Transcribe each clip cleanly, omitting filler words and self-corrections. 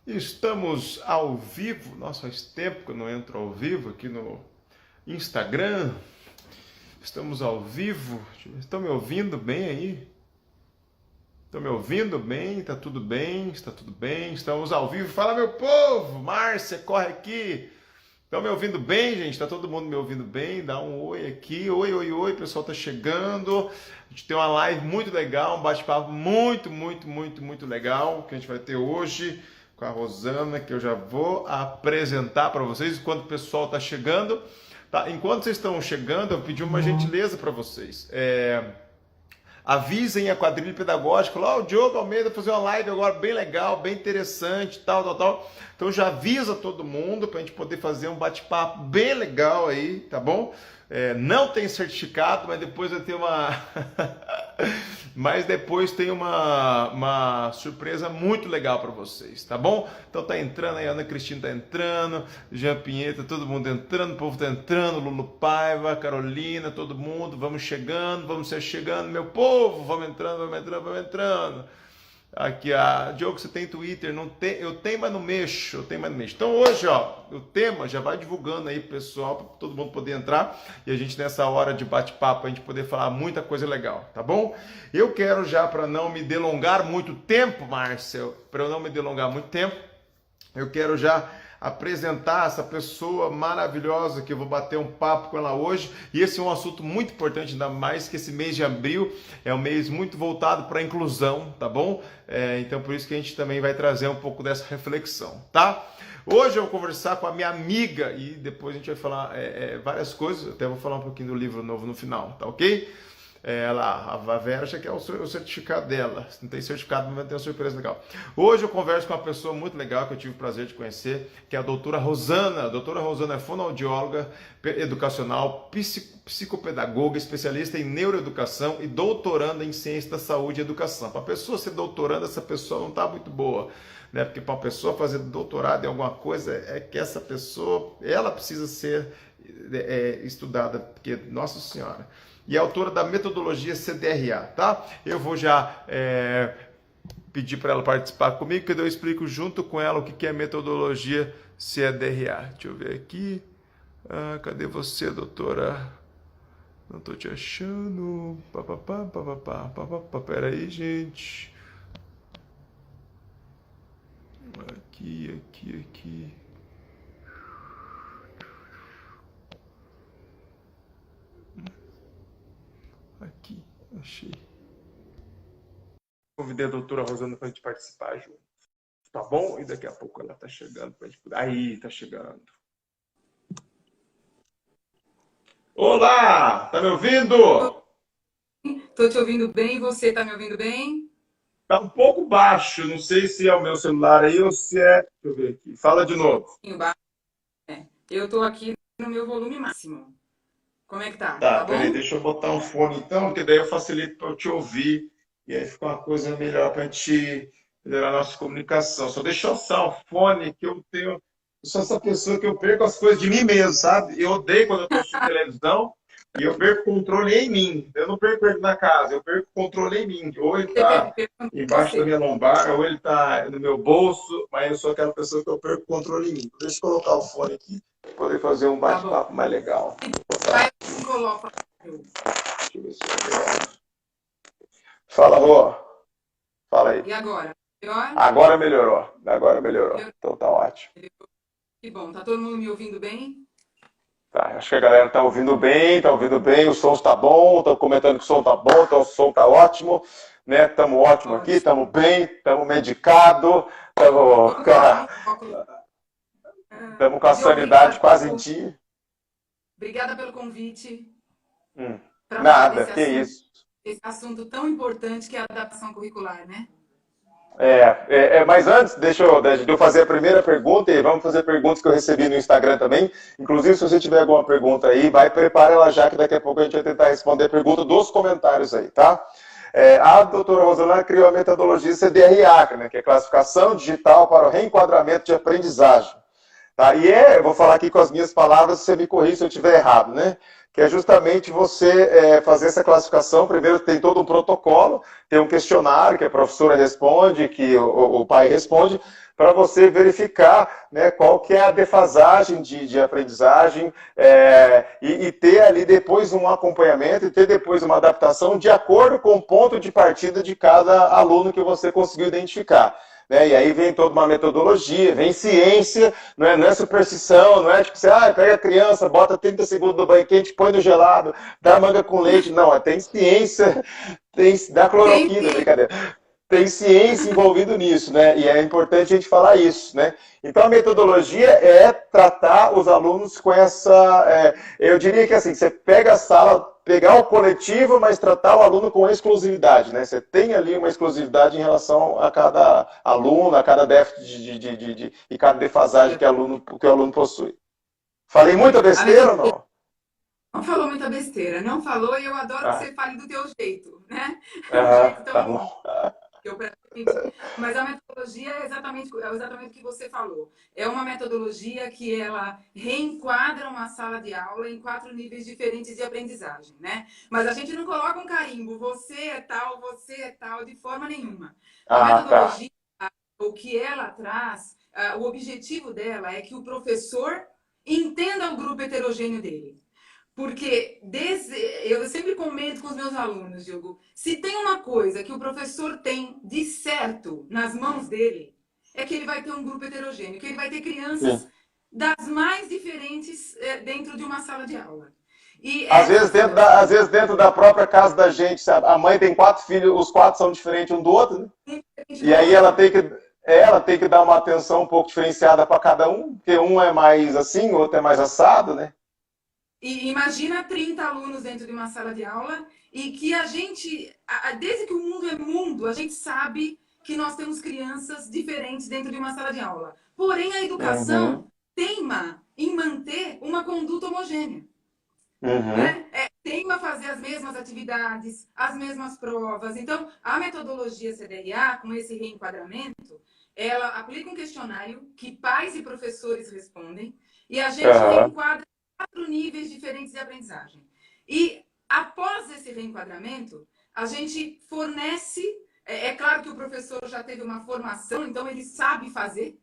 Estamos ao vivo. Nossa, faz tempo que eu não entro ao vivo aqui no Instagram. Estamos ao vivo. Estão me ouvindo bem aí? Estão me ouvindo bem? Tá tudo bem? Está tudo bem? Estamos ao vivo. Fala, meu povo! Márcia, corre aqui. Estão me ouvindo bem, gente? Está todo mundo me ouvindo bem? Dá um oi aqui. Oi, oi, oi. O pessoal tá chegando. A gente tem uma live muito legal, um bate-papo muito legal que a gente vai ter hoje com a Rosana, que eu já vou apresentar para vocês enquanto o pessoal está chegando. Tá? Enquanto vocês estão chegando, eu pedi uma gentileza para vocês. Avisem a quadrilha pedagógica, lá o Diogo Almeida fazer uma live agora bem legal, bem interessante, tal. Então já avisa todo mundo para a gente poder fazer um bate-papo bem legal aí, tá bom? Não tem certificado, mas depois vai ter uma mas depois tem uma surpresa muito legal para vocês, tá bom? Então tá entrando aí, Ana Cristina tá entrando, Jean Pinheiro, todo mundo entrando, o povo tá entrando, Lulu Paiva, Carolina, todo mundo, vamos chegando, meu povo, vamos entrando. Aqui, Diogo, você tem Twitter? Não tem, eu tenho, mas não mexo. Então hoje, ó, o tema já vai divulgando aí pro pessoal, para todo mundo poder entrar e a gente nessa hora de bate-papo a gente poder falar muita coisa legal, tá bom? Eu quero já, para não me delongar muito tempo, Márcia, para eu não me delongar muito tempo, eu quero já apresentar essa pessoa maravilhosa que eu vou bater um papo com ela hoje. E esse é um assunto muito importante, ainda mais que esse mês de abril é um mês muito voltado para a inclusão, tá bom? Então por isso que a gente também vai trazer um pouco dessa reflexão, tá? Hoje eu vou conversar com a minha amiga e depois a gente vai falar várias coisas, até vou falar um pouquinho do livro novo no final, tá ok? A Vera já quer o certificado dela. Não tem certificado, mas vai ter uma surpresa legal. Hoje eu converso com uma pessoa muito legal que eu tive o prazer de conhecer, que é a doutora Rosana. A doutora Rosana é fonoaudióloga educacional, psicopedagoga, especialista em neuroeducação e doutoranda em ciência da saúde e educação. Para a pessoa ser doutoranda, essa pessoa não está muito boa, né? Porque para uma pessoa fazer doutorado em alguma coisa, é que essa pessoa, ela precisa ser estudada, porque, nossa senhora, e é autora da metodologia CDRA, tá? Eu vou já pedir para ela participar comigo, que eu explico junto com ela o que é metodologia CDRA. Deixa eu ver aqui. Cadê você, doutora? Não estou te achando. Pera aí, gente. Aqui. Aqui, achei. Convidei a doutora Rosana para a gente participar junto. Tá bom? E daqui a pouco ela tá chegando pra gente. Aí, tá chegando. Olá! Tá me ouvindo? Tô te ouvindo bem, e você tá me ouvindo bem? Tá um pouco baixo. Não sei se é o meu celular aí ou se é. Deixa eu ver aqui. Fala de novo. Eu tô aqui no meu volume máximo. Como é que tá? Tá, Tá peraí, bom? deixa eu botar um fone então, porque daí eu facilito para eu te ouvir. E aí fica uma coisa melhor para a gente melhorar a nossa comunicação. Só deixa eu só o fone que eu tenho. Eu sou essa pessoa que eu perco as coisas de mim mesmo, sabe? Eu odeio quando eu estou assistindo televisão e eu perco o controle em mim. Eu não perco ele na casa, eu perco o controle em mim. Ou ele Você está perde embaixo da você. minha lombar, ou ele está no meu bolso, mas eu sou aquela pessoa que eu perco o controle em mim. Deixa eu colocar o fone aqui para poder fazer um Tá bom. bate-papo mais legal. Vai e coloca. Deixa eu ver se é melhor. Fala, Rô. Fala aí. E agora? Melhor? Agora melhorou. Então tá ótimo. Que bom. Tá todo mundo me ouvindo bem? Tá, acho que a galera tá ouvindo bem, o som está bom, estão comentando que o som tá bom, então o som tá ótimo, né? Estamos ótimo aqui, estamos bem, estamos medicados, estamos com a sanidade quase em dia. Obrigada pelo convite para falar Nada, que isso. desse assunto tão importante que é a adaptação curricular, né? Mas antes, deixa eu fazer a primeira pergunta e vamos fazer perguntas que eu recebi no Instagram também. Inclusive, se você tiver alguma pergunta aí, prepara ela já, que daqui a pouco a gente vai tentar responder a pergunta dos comentários aí, tá? A doutora Rosana criou a metodologia CDRA, né, que é Classificação Digital para o Reenquadramento de Aprendizagem. Tá? E eu vou falar aqui com as minhas palavras, você me corrija se eu estiver errado, né? Que é justamente você fazer essa classificação. Primeiro tem todo um protocolo, tem um questionário que a professora responde, que o pai responde, para você verificar, né, qual que é a defasagem de aprendizagem e ter ali depois um acompanhamento e ter depois uma adaptação de acordo com o ponto de partida de cada aluno que você conseguiu identificar. Né? E aí vem toda uma metodologia, vem ciência, não é superstição, não é tipo você pega a criança, bota 30 segundos no banho quente, põe no gelado, dá manga com leite. Não, tem ciência, dá Tem cloroquina, sim. brincadeira. Tem ciência envolvido nisso, né? E é importante a gente falar isso, né? Então a metodologia é tratar os alunos com essa. Eu diria que assim, você pega a sala, pegar o coletivo, mas tratar o aluno com exclusividade, né? Você tem ali uma exclusividade em relação a cada aluno, a cada déficit e cada defasagem que o aluno possui. Falei muita A besteira ou metodologia não? não falou muita besteira, não falou, e eu adoro que Ah, você fale do teu jeito, né? Um jeito tá tão bom. que eu praticamente. Mas a metodologia é exatamente o que você falou. É uma metodologia que ela reenquadra uma sala de aula em 4 níveis diferentes de aprendizagem, né? Mas a gente não coloca um carimbo, você é tal, de forma nenhuma. A Tá. metodologia, o que ela traz, o objetivo dela é que o professor entenda o grupo heterogêneo dele. Porque eu sempre comento com os meus alunos, Diogo, se tem uma coisa que o professor tem de certo nas mãos dele, é que ele vai ter um grupo heterogêneo, que ele vai ter crianças Sim. das mais diferentes dentro de uma sala de aula. E essas Às situações, vezes dentro da própria casa da gente, sabe? A mãe tem 4 filhos, os 4 são diferentes um do outro, né? um diferente E do aí outro, ela tem que dar uma atenção um pouco diferenciada para cada um, porque um é mais assim, o outro é mais assado, né? e imagina 30 alunos dentro de uma sala de aula e que a gente, desde que o mundo é mundo, a gente sabe que nós temos crianças diferentes dentro de uma sala de aula. Porém, a Uhum, educação teima em manter uma conduta homogênea. uhum, Né? Teima fazer as mesmas atividades, as mesmas provas. Então, a metodologia CDRA, com esse reenquadramento, ela aplica um questionário que pais e professores respondem e a gente aham, reenquadra 4 níveis diferentes de aprendizagem. E após esse reenquadramento, a gente fornece. É claro que o professor já teve uma formação, então ele sabe fazer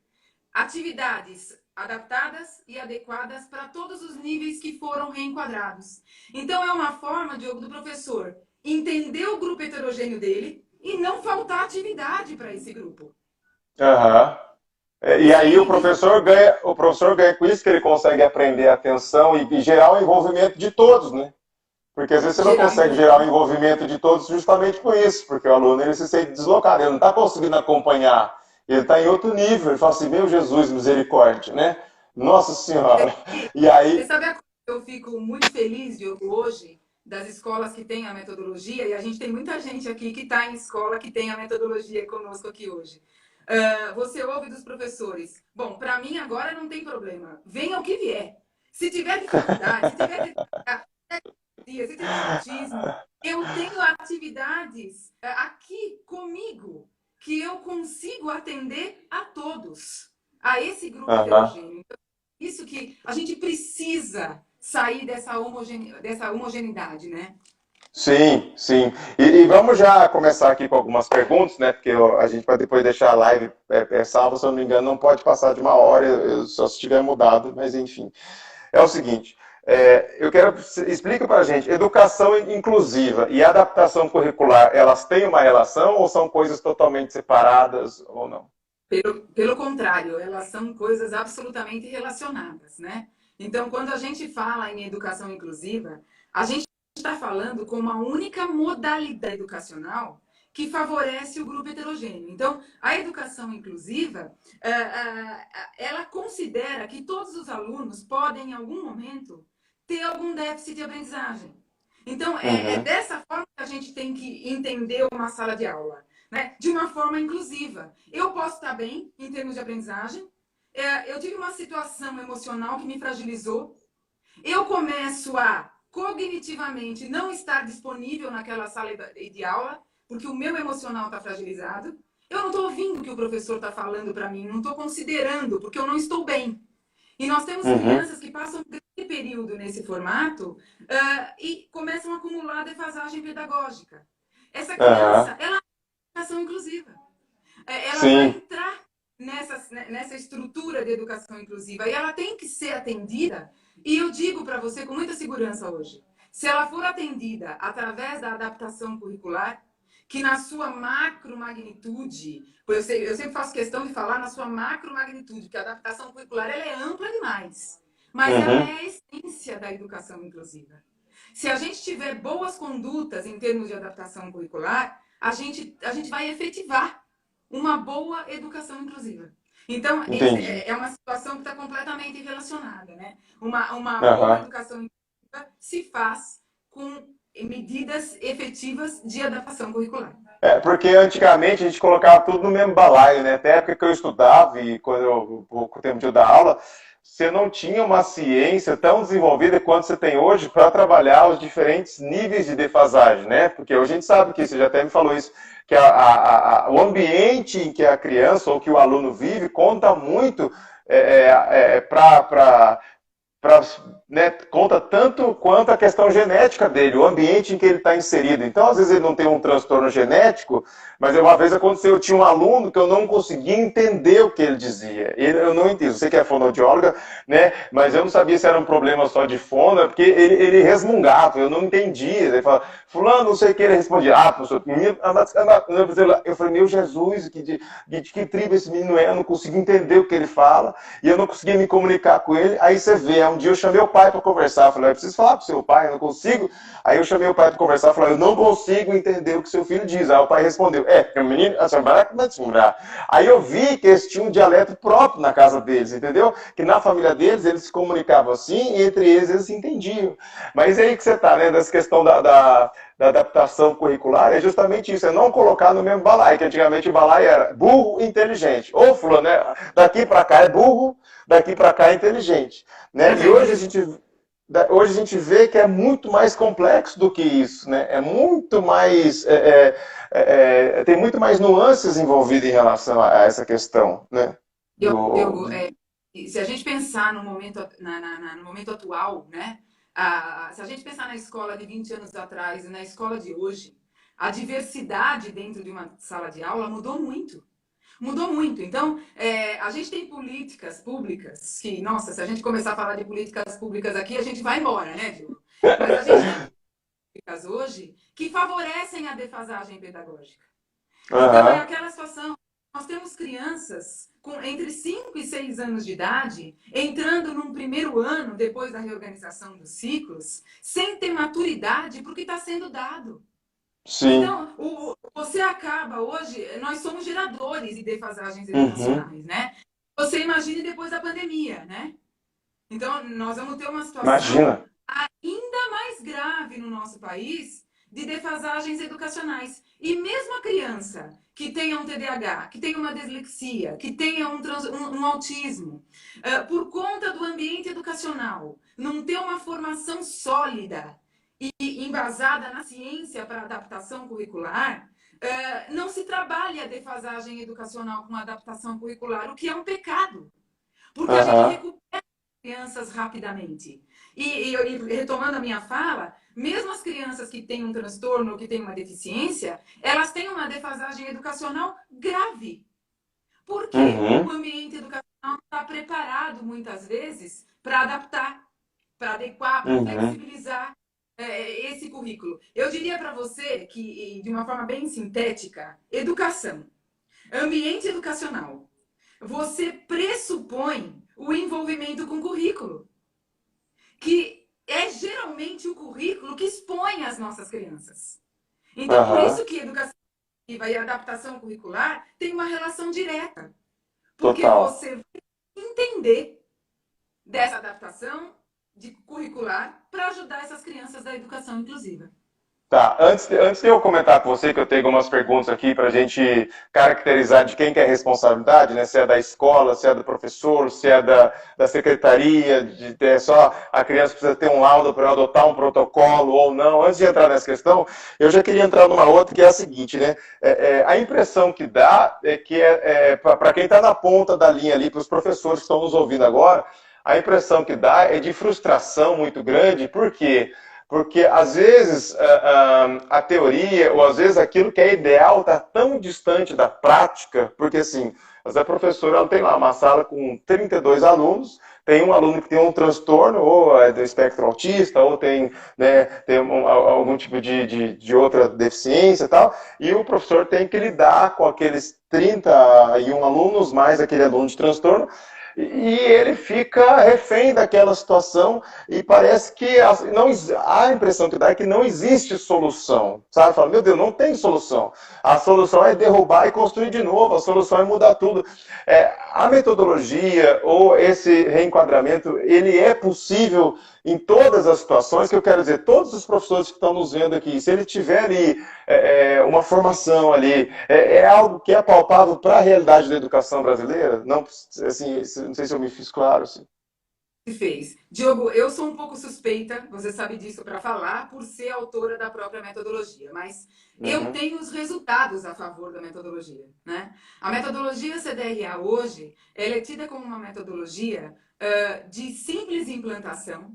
atividades adaptadas e adequadas para todos os níveis que foram reenquadrados. Então, é uma forma, Diogo, do professor entender o grupo heterogêneo dele e não faltar atividade para esse grupo. aham. E Né? aí o professor ganha com isso que ele consegue aprender a atenção e gerar o envolvimento de todos, né? Porque às vezes você não Gerar consegue gerar o envolvimento. envolvimento de todos justamente por isso, porque o aluno ele se sente deslocado, ele não está conseguindo acompanhar, ele está em outro nível, ele fala assim, meu Jesus, misericórdia, né? Nossa Senhora. E Você aí, sabe a coisa que eu fico muito feliz, Diogo, hoje, das escolas que têm a metodologia, e a gente tem muita gente aqui que está em escola que tem a metodologia conosco aqui hoje. Você ouve dos professores, bom, para mim agora não tem problema, venha o que vier. Se tiver dificuldade, se tiver se tiver autismo, eu tenho atividades aqui comigo que eu consigo atender a todos, a esse grupo aham. heterogêneo. Isso que a gente precisa sair dessa homogeneidade, né? Sim, sim. E vamos já começar aqui com algumas perguntas, né? Porque a gente vai depois deixar a live salva, se eu não me engano, não pode passar de 1 hora, só se tiver mudado, mas enfim. É o seguinte, eu quero explica para a gente, educação inclusiva e adaptação curricular, elas têm uma relação ou são coisas totalmente separadas ou não? Pelo contrário, elas são coisas absolutamente relacionadas, né? Então, quando a gente fala em educação inclusiva, a gente está falando com uma única modalidade educacional que favorece o grupo heterogêneo. Então, a educação inclusiva, ela considera que todos os alunos podem, em algum momento, ter algum déficit de aprendizagem. Então, é Uhum, dessa forma que a gente tem que entender uma sala de aula, né? De uma forma inclusiva. Eu posso estar bem em termos de aprendizagem, eu tive uma situação emocional que me fragilizou, eu começo a cognitivamente não estar disponível naquela sala de aula, porque o meu emocional está fragilizado, eu não estou ouvindo o que o professor está falando para mim, não estou considerando, porque eu não estou bem. E nós temos Uhum. crianças que passam um grande período nesse formato e começam a acumular defasagem pedagógica. Essa criança, Aham. ela é educação inclusiva. Ela vai Sim. entrar nessa estrutura de educação inclusiva e ela tem que ser atendida. E eu digo para você com muita segurança hoje, se ela for atendida através da adaptação curricular, que na sua macromagnitude, eu sempre faço questão de falar na sua macromagnitude, porque a adaptação curricular ela é ampla demais, mas ela é Uhum. a essência da educação inclusiva. Se a gente tiver boas condutas em termos de adaptação curricular, a gente vai efetivar uma boa educação inclusiva. Então, Entendi. é uma situação que está completamente relacionada, né? Uma boa Aham. educação inclusiva se faz com medidas efetivas de adaptação curricular. É, porque antigamente a gente colocava tudo no mesmo balaio, né? Até a época que eu estudava e quando eu, pouco tempo de eu dar aula, você não tinha uma ciência tão desenvolvida quanto você tem hoje para trabalhar os diferentes níveis de defasagem, né? Porque hoje a gente sabe que, você já até me falou isso, que o ambiente em que a criança ou que o aluno vive conta muito para pra, né, conta tanto quanto a questão genética dele, o ambiente em que ele está inserido. Então, às vezes, ele não tem um transtorno genético, mas uma vez aconteceu, eu tinha um aluno que eu não conseguia entender o que ele dizia. Eu não entendo, você que é fonoaudióloga, né, mas eu não sabia se era um problema só de fono, porque ele resmungava, eu não entendia. Ele falava, fulano, não sei o que, ele respondia, professor, eu falei, meu Jesus, que tribo esse menino é, eu não consigo entender o que ele fala, e eu não conseguia me comunicar com ele. Aí você vê, um dia eu chamei o pai para conversar, falei, eu preciso falar pro seu pai, eu não consigo. Aí eu chamei o pai para conversar, falei, eu não consigo entender o que seu filho diz. Aí o pai respondeu, o menino, aí eu vi que eles tinham um dialeto próprio na casa deles, entendeu? Que na família deles eles se comunicavam assim, e entre eles se entendiam. Mas aí que você tá, né, dessa questão da adaptação curricular, é justamente isso, é não colocar no mesmo balaio, que antigamente o balaio era burro e inteligente. Ou fulano, né, daqui para cá é burro, daqui para cá é inteligente. Né? E hoje a gente vê que é muito mais complexo do que isso, né? É muito mais, tem muito mais nuances envolvidas em relação a essa questão, né? Eu, Do, eu, é, Se a gente pensar no momento, no momento atual, né? Se a gente pensar na escola de 20 anos atrás e na escola de hoje, a diversidade dentro de uma sala de aula mudou muito. Mudou muito. Então, a gente tem políticas públicas que, nossa, se a gente começar a falar de políticas públicas aqui, a gente vai embora, né, Diogo? Mas a gente tem políticas hoje que favorecem a defasagem pedagógica. Então, é Aham. aquela situação. Nós temos crianças com entre 5 e 6 anos de idade entrando num primeiro ano, depois da reorganização dos ciclos, sem ter maturidade para o que está sendo dado. Sim. Então, você acaba hoje, nós somos geradores de defasagens Uhum. educacionais, né? Você imagine depois da pandemia, né? Então, nós vamos ter uma situação Imagina. ainda mais grave no nosso país de defasagens educacionais. E mesmo a criança que tenha um TDAH, que tenha uma dislexia, que tenha um autismo, por conta do ambiente educacional, não ter uma formação sólida e embasada na ciência para adaptação curricular, não se trabalha a defasagem educacional com adaptação curricular, o que é um pecado, porque a gente Aham. recupera crianças rapidamente. E retomando a minha fala, mesmo as crianças que têm um transtorno ou que têm uma deficiência, elas têm uma defasagem educacional grave. Por quê? O Uhum. ambiente educacional não está preparado, muitas vezes, para adaptar, para adequar, para Uhum. flexibilizar esse currículo. Eu diria para você que, de uma forma bem sintética, educação, ambiente educacional, você pressupõe o envolvimento com o currículo, que é geralmente o currículo que expõe as nossas crianças. Então, por Aham. isso que educação e adaptação curricular tem uma relação direta, porque Total. você vai entender dessa adaptação curricular para ajudar essas crianças da educação inclusiva. Tá, antes de eu comentar com você, que eu tenho algumas perguntas aqui para a gente caracterizar de quem que é a responsabilidade, né? Se é da escola, se é do professor, se é da secretaria, de ter só a criança precisa ter um laudo para adotar um protocolo ou não. Antes de entrar nessa questão, eu já queria entrar numa outra que é a seguinte, né? A impressão que dá é que para quem está na ponta da linha ali, para os professores que estão nos ouvindo agora, a impressão que dá é de frustração muito grande. Por quê? Porque às vezes a teoria, ou às vezes aquilo que é ideal está tão distante da prática, porque assim, a professora ela tem lá uma sala com 32 alunos, tem um aluno que tem um transtorno, ou é do espectro autista, ou tem, né, tem algum tipo de outra deficiência e tal, e o professor tem que lidar com aqueles 31 alunos, mais aquele aluno de transtorno, e ele fica refém daquela situação e parece que não, a impressão que dá é que não existe solução, sabe? Fala, meu Deus, não tem solução. A solução é derrubar e construir de novo, a solução é mudar tudo. A metodologia ou esse reenquadramento, ele é possível em todas as situações, que eu quero dizer, todos os professores que estão nos vendo aqui, se ele tiver ali uma formação ali, algo que é palpável para a realidade da educação brasileira? Não, assim, não sei se eu me fiz claro. Assim. Fez. Diogo, eu sou um pouco suspeita, você sabe disso, para falar, por ser autora da própria metodologia, mas eu tenho os resultados a favor da metodologia, né? A metodologia CDRA hoje, ela é tida como uma metodologia de simples implantação.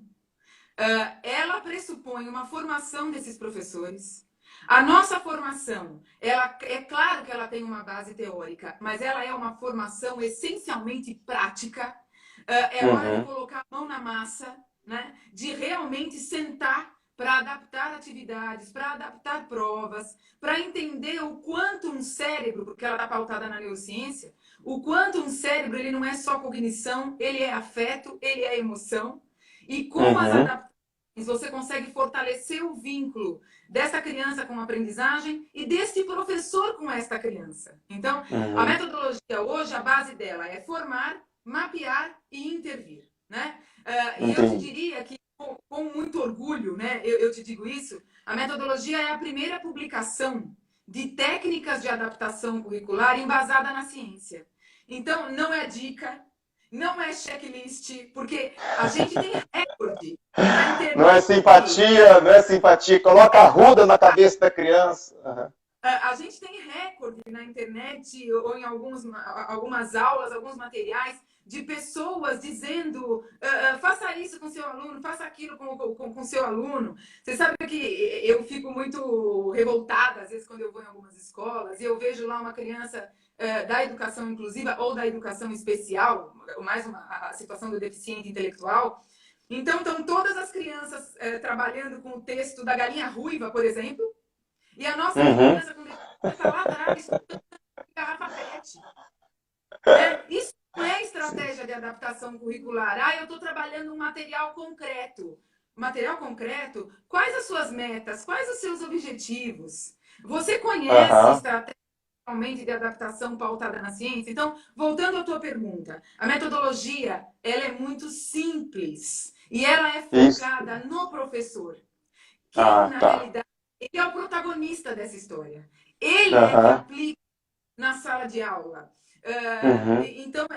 Ela pressupõe uma formação desses professores. A nossa formação, ela, é claro que ela tem uma base teórica, mas ela é uma formação essencialmente prática. É hora de colocar a mão na massa, né? De realmente sentar para adaptar atividades, para adaptar provas, para entender o quanto um cérebro, porque ela está pautada na neurociência, o quanto um cérebro ele não é só cognição, ele é afeto, ele é emoção. E com as adaptações você consegue fortalecer o vínculo dessa criança com a aprendizagem e desse professor com esta criança. Então, a metodologia hoje, a base dela é formar, mapear e intervir, né? E eu te diria que, com muito orgulho, né, eu te digo isso, a metodologia é a primeira publicação de técnicas de adaptação curricular embasada na ciência. Então, não é dica, não é checklist, porque a gente tem recorde na internet. Não é simpatia, não é simpatia. Coloca a ruda na cabeça da criança. A gente tem recorde na internet ou em algumas aulas, alguns materiais de pessoas dizendo faça isso com seu aluno, faça aquilo com seu aluno. Você sabe que eu fico muito revoltada, às vezes, quando eu vou em algumas escolas e eu vejo lá uma criança da educação inclusiva ou da educação especial, mais a situação do deficiente intelectual. Então, estão todas as crianças trabalhando com o texto da Galinha Ruiva, por exemplo, e a nossa criança com deficiência está lá atrás, estudando garrafa PET. Isso não é estratégia de adaptação curricular. Eu estou trabalhando um material concreto. Material concreto? Quais as suas metas? Quais os seus objetivos? Você conhece estratégia de adaptação pautada na ciência? Então, voltando à tua pergunta, a metodologia ela é muito simples e ela é focada no professor. Quem, na realidade, ele é o protagonista dessa história. Ele é que aplica na sala de aula. Então,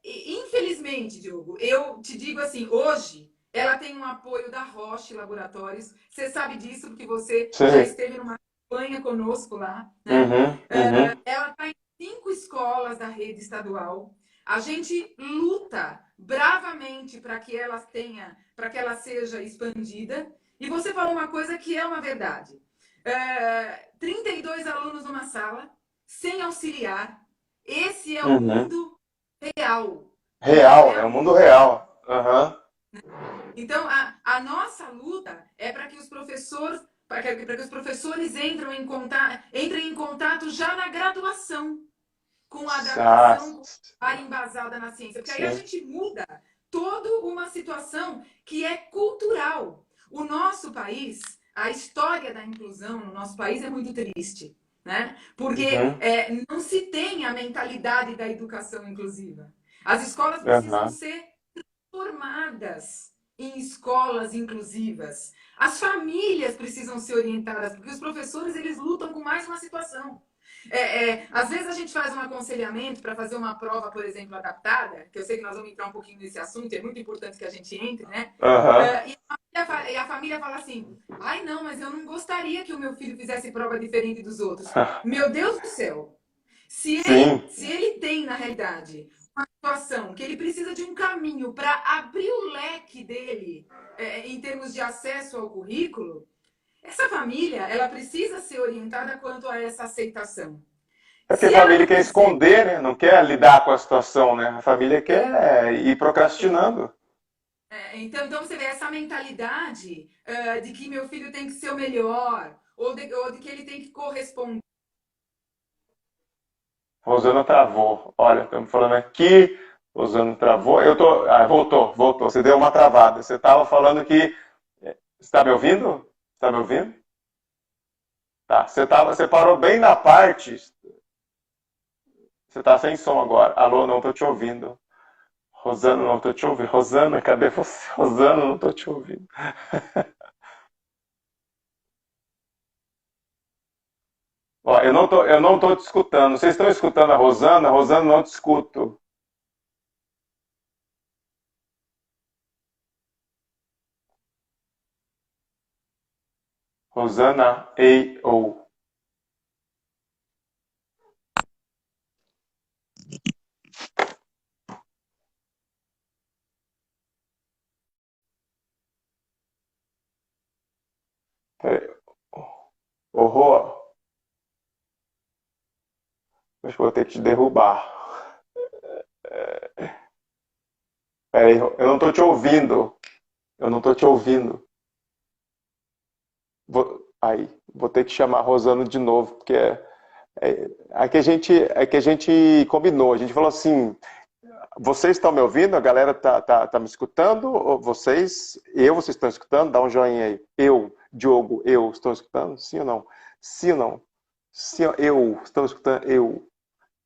infelizmente, Diogo, eu te digo assim, hoje ela tem um apoio da Roche Laboratórios. Você sabe disso porque você já esteve numa campanha conosco lá. Né? Ela está em 5 escolas da rede estadual. A gente luta bravamente para que ela seja expandida. E você falou uma coisa que é uma verdade. 32 alunos numa sala, sem auxiliar. Esse é o mundo real. É o mundo real. Então, a nossa luta é para que os professores, entrem em contato já na graduação com a adaptação embasada na ciência. Porque aí a gente muda toda uma situação que é cultural. O nosso país, a história da inclusão no nosso país é muito triste, né? Porque não se tem a mentalidade da educação inclusiva. As escolas precisam ser transformadas em escolas inclusivas. As famílias precisam ser orientadas, porque os professores eles lutam com mais uma situação. Às vezes a gente faz um aconselhamento para fazer uma prova, por exemplo, adaptada, que eu sei que nós vamos entrar um pouquinho nesse assunto, é muito importante que a gente entre, né? E a família fala assim, não, mas eu não gostaria que o meu filho fizesse prova diferente dos outros. Meu Deus do céu! Se ele tem, na realidade, uma situação, que ele precisa de um caminho para abrir o leque dele em termos de acesso ao currículo, essa família ela precisa ser orientada quanto a essa aceitação. É porque a Se ela família não quer percebe, esconder, né? Não quer lidar com a situação, né? A família quer ir procrastinando. então você vê essa mentalidade de que meu filho tem que ser o melhor, ou de que ele tem que corresponder. Rosana travou. Olha, estamos falando aqui. Rosana travou. Eu tô. Ah, voltou. Você deu uma travada. Você estava falando que. Você está me ouvindo? Está me ouvindo? Tá. Você parou bem na parte. Você está sem som agora. Alô, não estou te ouvindo. Rosana, não estou te ouvindo. Rosana, cadê você? Rosana, não estou te ouvindo. Ó, eu não tô te escutando. Vocês estão escutando a Rosana? Rosana, não te escuto. Rosana, ei, ou. Ô, Rô, acho que vou ter que te derrubar. Peraí, eu não tô te ouvindo. Eu não tô te ouvindo. Vou ter que chamar a Rosana de novo, porque é que a gente combinou. A gente falou assim: vocês estão me ouvindo? A galera tá me escutando? Ou vocês estão escutando? Dá um joinha aí. Diogo, estou escutando? Sim ou não? Sim ou não? Sim, estou escutando? Eu.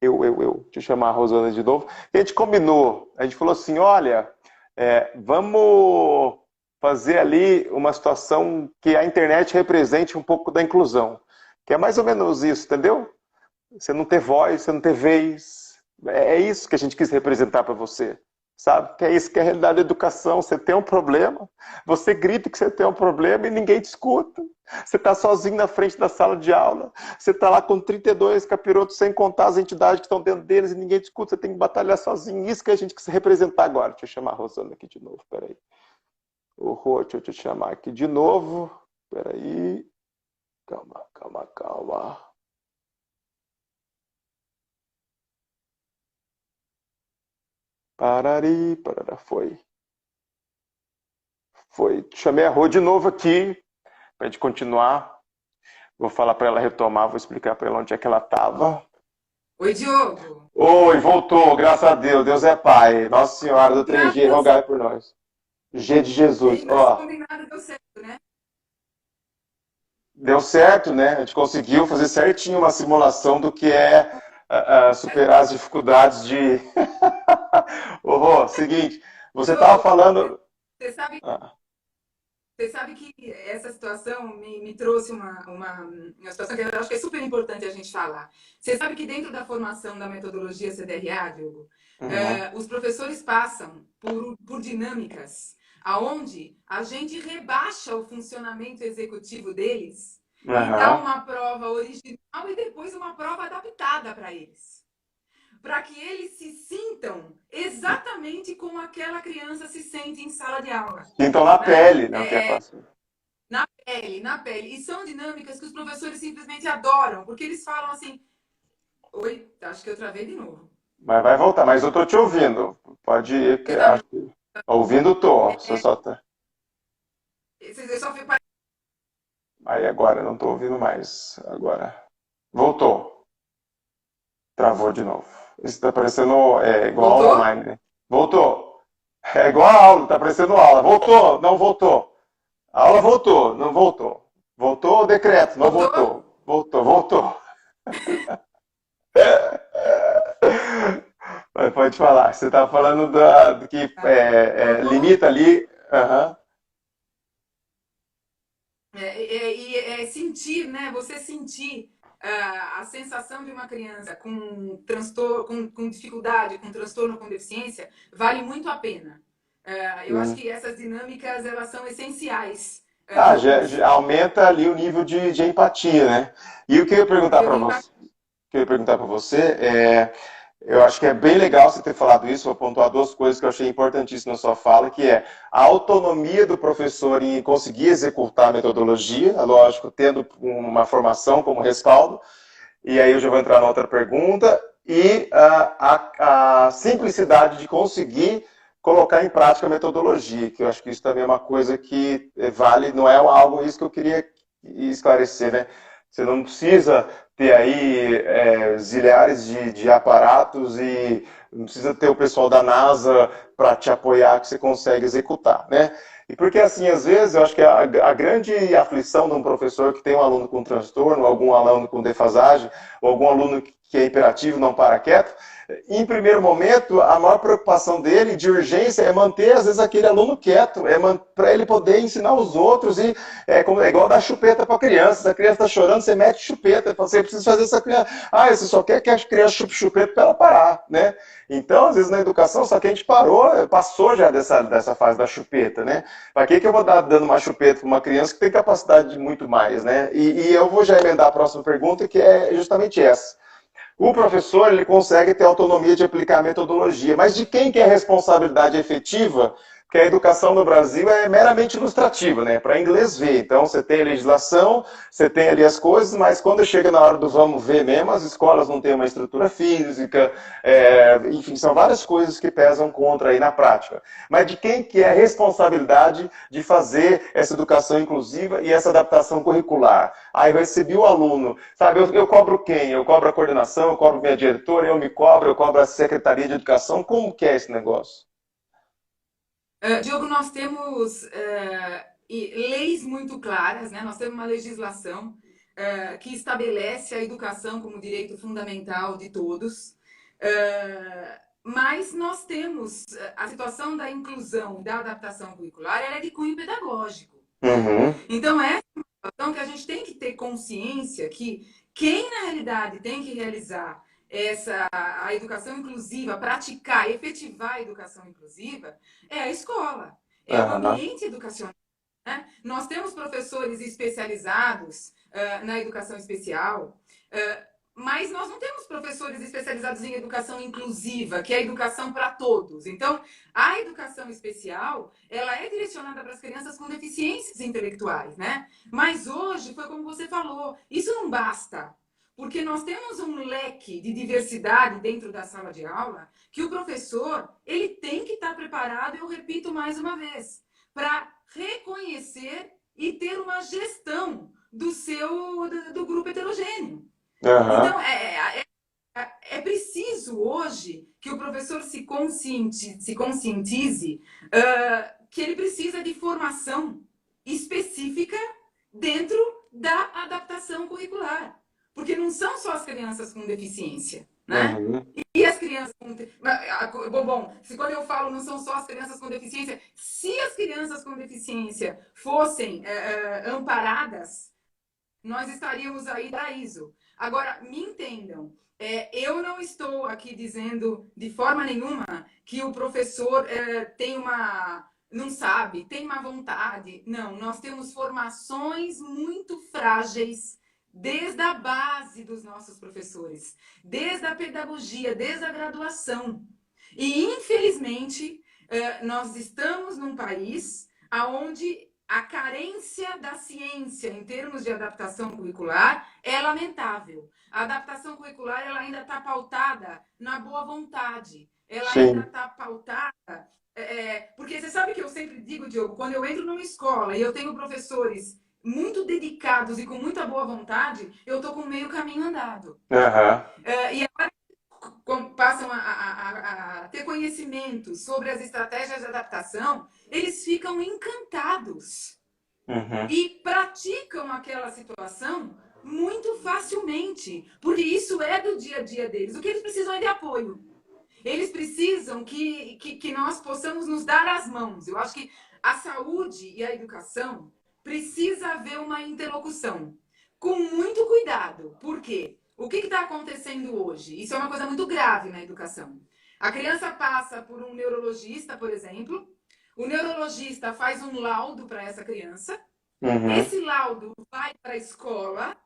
Deixa eu chamar a Rosana de novo. A gente combinou. A gente falou assim: olha, vamos fazer ali uma situação que a internet represente um pouco da inclusão. Que é mais ou menos isso, entendeu? Você não ter voz, você não ter vez. É isso que a gente quis representar para você. Sabe? Que é isso que é a realidade da educação. Você tem um problema, você grita que você tem um problema e ninguém te escuta. Você está sozinho na frente da sala de aula. Você está lá com 32 capirotos, sem contar as entidades que estão dentro deles e ninguém te escuta. Você tem que batalhar sozinho. Isso que a gente quis representar agora. Deixa eu chamar a Rosana aqui de novo. Peraí. Ô, Rô, deixa eu te chamar aqui de novo. Peraí. Calma. Parará, foi. Chamei a Rô de novo aqui, pra gente continuar. Vou falar para ela retomar, vou explicar para ela onde é que ela estava. Oi, Diogo. Oi, voltou, graças a Deus. Deus é Pai. Nossa Senhora do 3G, Graças. rogai por nós. G de Jesus. E nosso Ó, combinado deu certo, né? deu certo, né? A gente conseguiu fazer certinho uma simulação do que é superar as dificuldades de. Ô, Rô, seguinte, você estava Diogo, falando. você sabe Ah, Você sabe que essa situação me trouxe uma situação que eu acho que é super importante a gente falar. Você sabe que dentro da formação da metodologia CDRA, Diogo, uhum, os professores passam por dinâmicas aonde a gente rebaixa o funcionamento executivo deles e dá uhum. uma prova original e depois uma prova adaptada para eles, para que eles se sintam exatamente como aquela criança se sente em sala de aula, Então na né? pele, né? O que é fácil. Na pele. E são dinâmicas que os professores simplesmente adoram, porque eles falam assim: oi, acho que eu travei de novo. Mas vai voltar, mas eu tô te ouvindo. Pode ir, Você tá me. ouvindo tô. Você só tá. Você só Aí agora, não tô ouvindo mais. Agora. Voltou. Travou de novo. Isso tá parecendo igual aula voltou? online, né? Voltou. É igual a aula, tá parecendo aula. Voltou, não voltou. A aula voltou, não voltou. Voltou o decreto, não Voltou? voltou. Voltou. Mas pode falar. Você tá falando do que Voltou. limita ali. Aham. Sentir, né? Você sentir a sensação de uma criança com dificuldade, com transtorno, com deficiência, vale muito a pena. Eu acho Uhum. que essas dinâmicas elas são essenciais Ah, no já curso. aumenta ali o nível de empatia, né? E o que eu ia perguntar Nível para de você, impacto. que eu ia perguntar para você é Eu acho que é bem legal você ter falado isso. Vou pontuar duas coisas que eu achei importantíssimas na sua fala, que é a autonomia do professor em conseguir executar a metodologia, lógico, tendo uma formação como respaldo, e aí eu já vou entrar na outra pergunta, e a simplicidade de conseguir colocar em prática a metodologia, que eu acho que isso também é uma coisa que vale, não é algo isso que eu queria esclarecer, né? Você não precisa ter aí zilhares de aparatos e não precisa ter o pessoal da NASA para te apoiar que você consegue executar, né? E porque, assim, às vezes, eu acho que a grande aflição de um professor que tem um aluno com transtorno, algum aluno com defasagem, ou algum aluno que é hiperativo, não para quieto, em primeiro momento, a maior preocupação dele, de urgência, é manter, às vezes, aquele aluno quieto, para ele poder ensinar os outros, e é igual dar chupeta para a criança. Se a criança está chorando, você mete chupeta, você precisa fazer essa criança. Ah, você só quer que a criança chupe chupeta para ela parar, né? Então, às vezes, na educação, só que a gente passou já dessa fase da chupeta, né? Para que eu vou dar dando uma chupeta para uma criança que tem capacidade de muito mais, né? E eu vou já emendar a próxima pergunta, que é justamente essa. O professor ele consegue ter autonomia de aplicar a metodologia, mas de quem que é a responsabilidade efetiva? Porque a educação no Brasil é meramente ilustrativa, né? Para inglês ver. Então você tem a legislação, você tem ali as coisas, mas quando chega na hora do vamos ver mesmo, as escolas não têm uma estrutura física, enfim, são várias coisas que pesam contra aí na prática. Mas de quem que é a responsabilidade de fazer essa educação inclusiva e essa adaptação curricular? Aí eu recebi o aluno, sabe, eu cobro quem? Eu cobro a coordenação, eu cobro minha diretora, eu cobro a Secretaria de Educação, como que é esse negócio? Diogo, nós temos leis muito claras, né? Nós temos uma legislação que estabelece a educação como direito fundamental de todos, mas nós temos a situação da inclusão, da adaptação curricular, ela é de cunho pedagógico, né? Uhum. Então, essa é uma situação que a gente tem que ter consciência que quem, na realidade, tem que realizar a educação inclusiva, praticar, efetivar a educação inclusiva, é a escola, é o Uhum. ambiente educacional. Né? Nós temos professores especializados na educação especial, mas nós não temos professores especializados em educação inclusiva, que é a educação para todos. Então, a educação especial, ela é direcionada para as crianças com deficiências intelectuais, né? Mas hoje, foi como você falou, isso não basta. Porque nós temos um leque de diversidade dentro da sala de aula que o professor ele tem que estar preparado, eu repito mais uma vez, para reconhecer e ter uma gestão do grupo heterogêneo. Uhum. Então, é preciso hoje que o professor se conscientize que ele precisa de formação específica dentro da adaptação curricular. Porque não são só as crianças com deficiência, né? Uhum. E as crianças com... Bom, se quando eu falo não são só as crianças com deficiência, se as crianças com deficiência fossem amparadas, nós estaríamos aí para isso. Agora, me entendam, eu não estou aqui dizendo de forma nenhuma que o professor não sabe, tem má vontade. Não, nós temos formações muito frágeis desde a base dos nossos professores, desde a pedagogia, desde a graduação. E, infelizmente, nós estamos num país onde a carência da ciência em termos de adaptação curricular é lamentável. A adaptação curricular ela ainda está pautada na boa vontade, ela ainda Sim. está pautada. Porque você sabe que eu sempre digo, Diogo, quando eu entro numa escola e eu tenho professores muito dedicados e com muita boa vontade, eu estou com meio caminho andado. Uhum. E agora passam a ter conhecimento sobre as estratégias de adaptação, eles ficam encantados Uhum. e praticam aquela situação muito facilmente, porque isso é do dia a dia deles. O que eles precisam é de apoio. Eles precisam que nós possamos nos dar as mãos. Eu acho que a saúde e a educação precisa haver uma interlocução com muito cuidado. Por quê? O que está acontecendo hoje? Isso é uma coisa muito grave na educação. A criança passa por um neurologista, por exemplo. O neurologista faz um laudo para essa criança. Uhum. Esse laudo vai para a escola.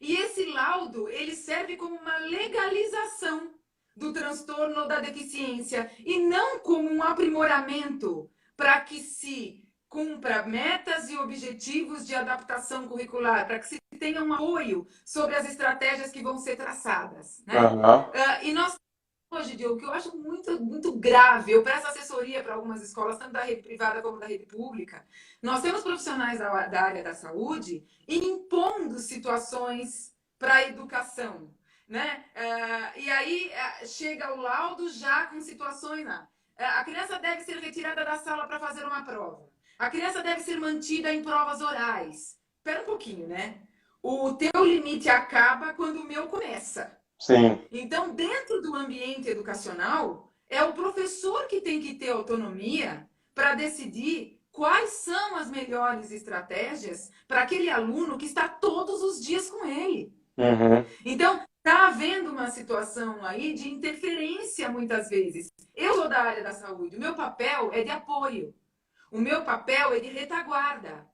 E esse laudo, ele serve como uma legalização do transtorno ou da deficiência, e não como um aprimoramento para que se cumpra metas e objetivos de adaptação curricular, para que se tenha um apoio sobre as estratégias que vão ser traçadas, né? Aham. E nós hoje, Diogo, que eu acho muito grave, eu presto assessoria para algumas escolas, tanto da rede privada como da rede pública, nós temos profissionais da área da saúde impondo situações para a educação, né? E aí chega o laudo já com situações lá. A criança deve ser retirada da sala para fazer uma prova. A criança deve ser mantida em provas orais. Espera um pouquinho, né? O teu limite acaba quando o meu começa. Sim. Então, dentro do ambiente educacional, é o professor que tem que ter autonomia para decidir quais são as melhores estratégias para aquele aluno que está todos os dias com ele. Uhum. Então, está havendo uma situação aí de interferência muitas vezes. Eu sou da área da saúde, o meu papel é de apoio, o meu papel é de retaguarda.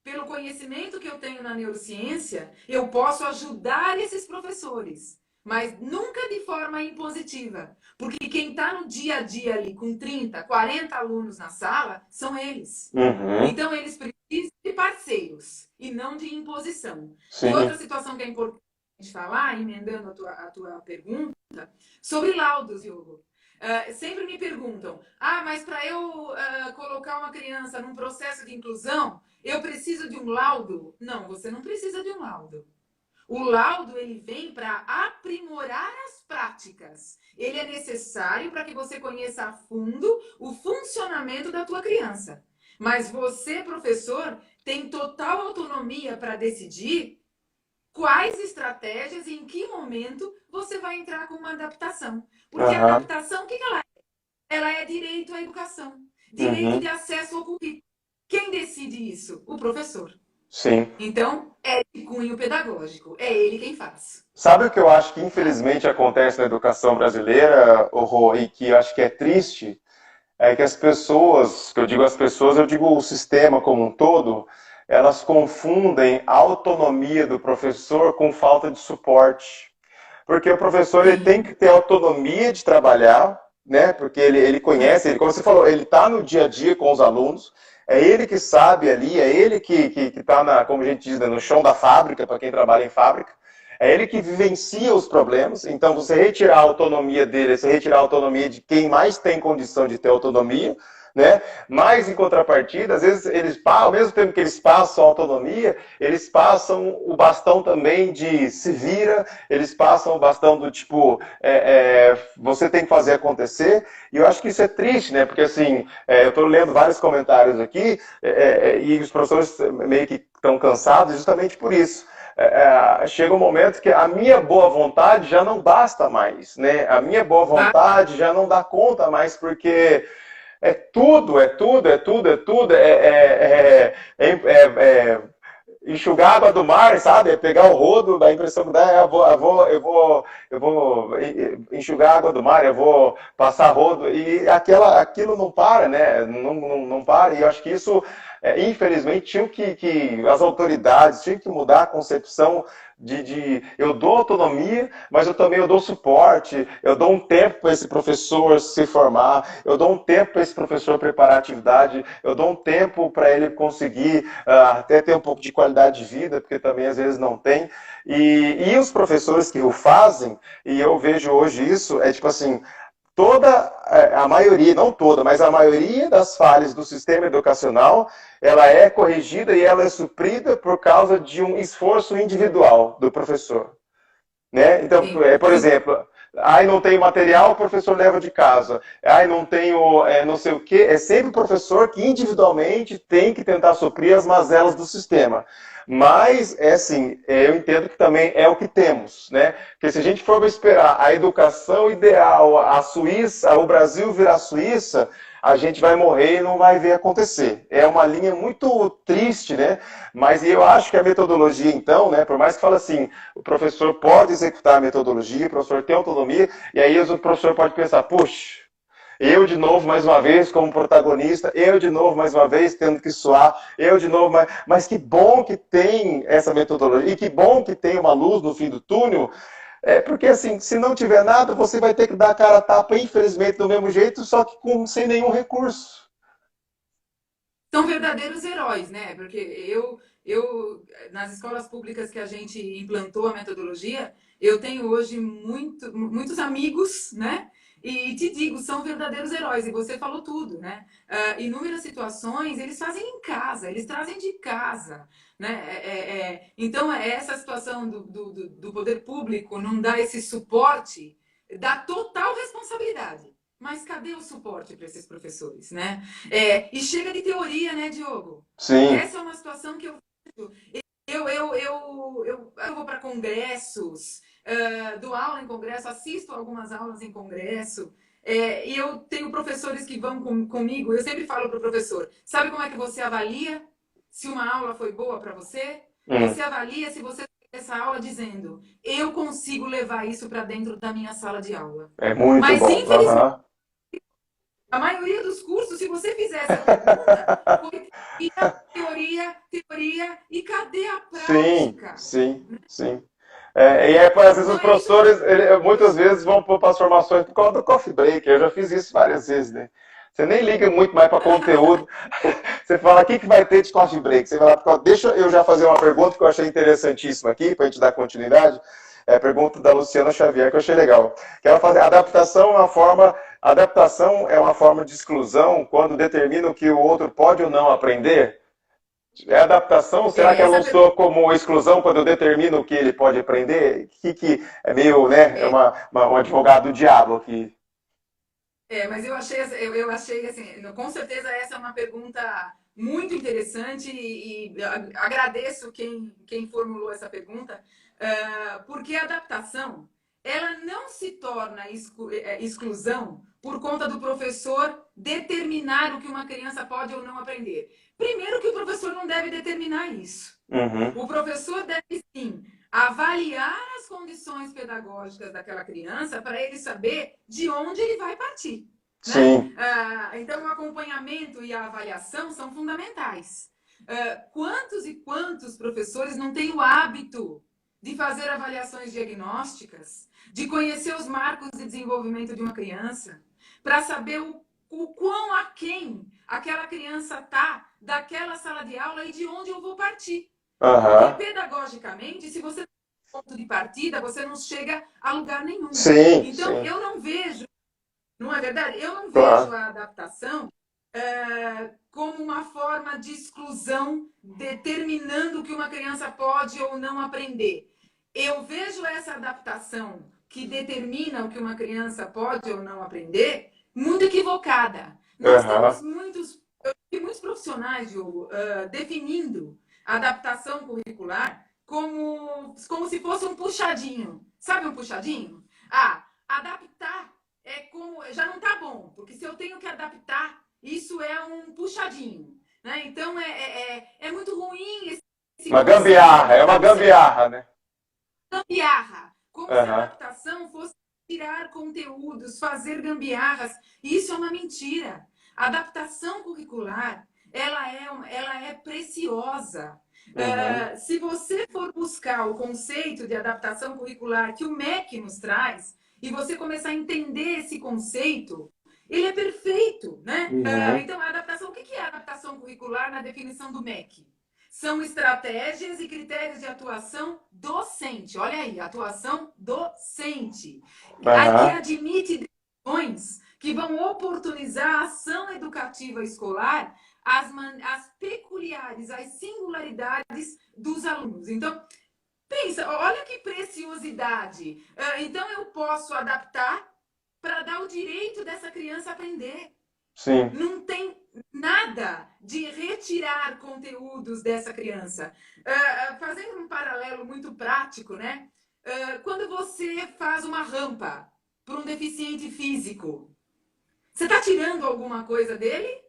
Pelo conhecimento que eu tenho na neurociência, eu posso ajudar esses professores, mas nunca de forma impositiva, porque quem está no dia a dia ali com 30, 40 alunos na sala são eles. Uhum. Então, eles precisam de parceiros e não de imposição. Sim. E outra situação que é importante falar, emendando a tua pergunta, sobre laudos, Diogo. Sempre me perguntam, mas para eu colocar uma criança num processo de inclusão, eu preciso de um laudo? Não, você não precisa de um laudo. O laudo, ele vem para aprimorar as práticas. Ele é necessário para que você conheça a fundo o funcionamento da tua criança. Mas você, professor, tem total autonomia para decidir quais estratégias e em que momento você vai entrar com uma adaptação. Porque a adaptação, o que ela é? Ela é direito à educação, direito de acesso ao currículo. Quem decide isso? O professor. Sim. Então, é de cunho pedagógico. É ele quem faz. Sabe o que eu acho que infelizmente acontece na educação brasileira, Rô, e que eu acho que é triste? É que as pessoas, que eu digo as pessoas, eu digo o sistema como um todo, elas confundem a autonomia do professor com falta de suporte. Porque o professor ele tem que ter autonomia de trabalhar, né? Porque ele conhece, como você falou, ele está no dia a dia com os alunos, é ele que sabe ali, é ele que está, como a gente diz, no chão da fábrica, para quem trabalha em fábrica, é ele que vivencia os problemas. Então, você retirar a autonomia dele, você retirar a autonomia de quem mais tem condição de ter autonomia, né? Mas, em contrapartida, às vezes, eles, ao mesmo tempo que eles passam a autonomia, eles passam o bastão também de se vira, eles passam o bastão do tipo, você tem que fazer acontecer. E eu acho que isso é triste, né? Porque, assim, eu estou lendo vários comentários aqui, e os professores meio que estão cansados justamente por isso. Chega um momento que a minha boa vontade já não basta mais, né? A minha boa vontade já não dá conta mais, porque é tudo, enxugar a água do mar, sabe? É pegar o rodo, dá a impressão que dá, eu vou enxugar a água do mar, eu vou passar rodo, e aquilo não para, né? Não para, e eu acho que isso, infelizmente, tinha que as autoridades tinham que mudar a concepção eu dou autonomia, mas eu dou suporte, eu dou um tempo para esse professor se formar, eu dou um tempo para esse professor preparar a atividade, eu dou um tempo para ele conseguir até ter um pouco de qualidade de vida, porque também às vezes não tem. E os professores que o fazem, e eu vejo hoje isso, é tipo assim, a maioria, não toda, mas a maioria das falhas do sistema educacional, ela é corrigida e ela é suprida por causa de um esforço individual do professor. Né? Então, por exemplo, não tem material, o professor leva de casa. Não tenho não sei o quê. É sempre o professor que individualmente tem que tentar suprir as mazelas do sistema. Mas, assim, eu entendo que também é o que temos, né? Porque se a gente for esperar a educação ideal, a Suíça, o Brasil virar a Suíça, a gente vai morrer e não vai ver acontecer. É uma linha muito triste, né? Mas eu acho que a metodologia, então, né? Por mais que fale assim, o professor pode executar a metodologia, o professor tem autonomia, e aí o professor pode pensar, puxa, eu de novo, mais uma vez, como protagonista, eu de novo, mais uma vez, tendo que suar, eu de novo, mas que bom que tem essa metodologia, e que bom que tem uma luz no fim do túnel, É porque assim, se não tiver nada, você vai ter que dar a cara a tapa, infelizmente, do mesmo jeito, só que sem nenhum recurso. São verdadeiros heróis, né? Porque nas escolas públicas que a gente implantou a metodologia, eu tenho hoje muitos amigos, né? E te digo, são verdadeiros heróis. E você falou tudo, né? Inúmeras situações eles fazem em casa, eles trazem de casa, né? Então, essa situação do poder público não dar esse suporte, dá total responsabilidade. Mas cadê o suporte para esses professores, né? E chega de teoria, né, Diogo? Sim. Essa é uma situação que eu vejo. Eu vou para congressos, dou aula em congresso, assisto algumas aulas em congresso, e eu tenho professores que vão comigo. Eu sempre falo para o professor: sabe como é que você avalia se uma aula foi boa para você? Hum. Você avalia se você essa aula dizendo: eu consigo levar isso para dentro da minha sala de aula. É muito Mas, bom. infelizmente, Aham. a maioria dos cursos, se você fizer essa pergunta, foi teoria, e cadê a Sim, prática? sim, sim. Às vezes os Então é isso. professores, muitas vezes vão para as formações por causa do coffee break. Eu já fiz isso várias vezes, né? Você nem liga muito mais para conteúdo. Você fala, o que vai ter de coffee break? Você vai lá, deixa eu já fazer uma pergunta que eu achei interessantíssima aqui, para a gente dar continuidade. É a pergunta da Luciana Xavier, que eu achei legal. Que ela fala, adaptação é uma forma de exclusão quando determina o que o outro pode ou não aprender? É adaptação? Será que ela Essa não soa como exclusão quando eu determino o que ele pode aprender? Que é meio, né? É é, um advogado do diabo aqui. mas eu achei assim, com certeza essa é uma pergunta muito interessante e agradeço quem formulou essa pergunta, porque a adaptação ela não se torna exclusão por conta do professor determinar o que uma criança pode ou não aprender. Primeiro que o professor não deve determinar isso. Uhum. O professor deve sim avaliar as condições pedagógicas daquela criança para ele saber de onde ele vai partir, né? Sim. Então, o acompanhamento e a avaliação são fundamentais. Quantos e quantos professores não têm o hábito de fazer avaliações diagnósticas, de conhecer os marcos de desenvolvimento de uma criança, para saber o quão aquém aquela criança está daquela sala de aula e de onde eu vou partir? Porque, Aham. pedagogicamente, se você tem um ponto de partida, você não chega a lugar nenhum. Sim, Então, sim. eu não vejo, não é verdade? Eu não vejo Claro. a adaptação como uma forma de exclusão, determinando o que uma criança pode ou não aprender. Eu vejo essa adaptação que determina o que uma criança pode ou não aprender muito equivocada. Nós temos Aham. muitos profissionais, Diogo, definindo a adaptação curricular como se fosse um puxadinho. Sabe um puxadinho? Adaptar é como. Já não tá bom, porque se eu tenho que adaptar, isso é um puxadinho. Né? Então é muito ruim esse Uma conceito de gambiarra, é uma adaptação. gambiarra, né? Gambiarra. Como se a Aham. adaptação fosse tirar conteúdos, fazer gambiarras. Isso é uma mentira. A adaptação curricular, ela é preciosa. Uhum. Se você for buscar o conceito de adaptação curricular que o MEC nos traz, e você começar a entender esse conceito, ele é perfeito, né? Uhum. Então, a adaptação, o que é a adaptação curricular na definição do MEC? São estratégias e critérios de atuação docente. Olha aí, atuação docente. Que Aham. admite decisões que vão oportunizar a ação educativa escolar, as peculiares, as singularidades dos alunos. Então, pensa, olha que preciosidade. Então, eu posso adaptar para dar o direito dessa criança aprender. Sim. Não tem nada de retirar conteúdos dessa criança. Fazendo um paralelo muito prático, né? Quando você faz uma rampa para um deficiente físico, você está tirando alguma coisa dele?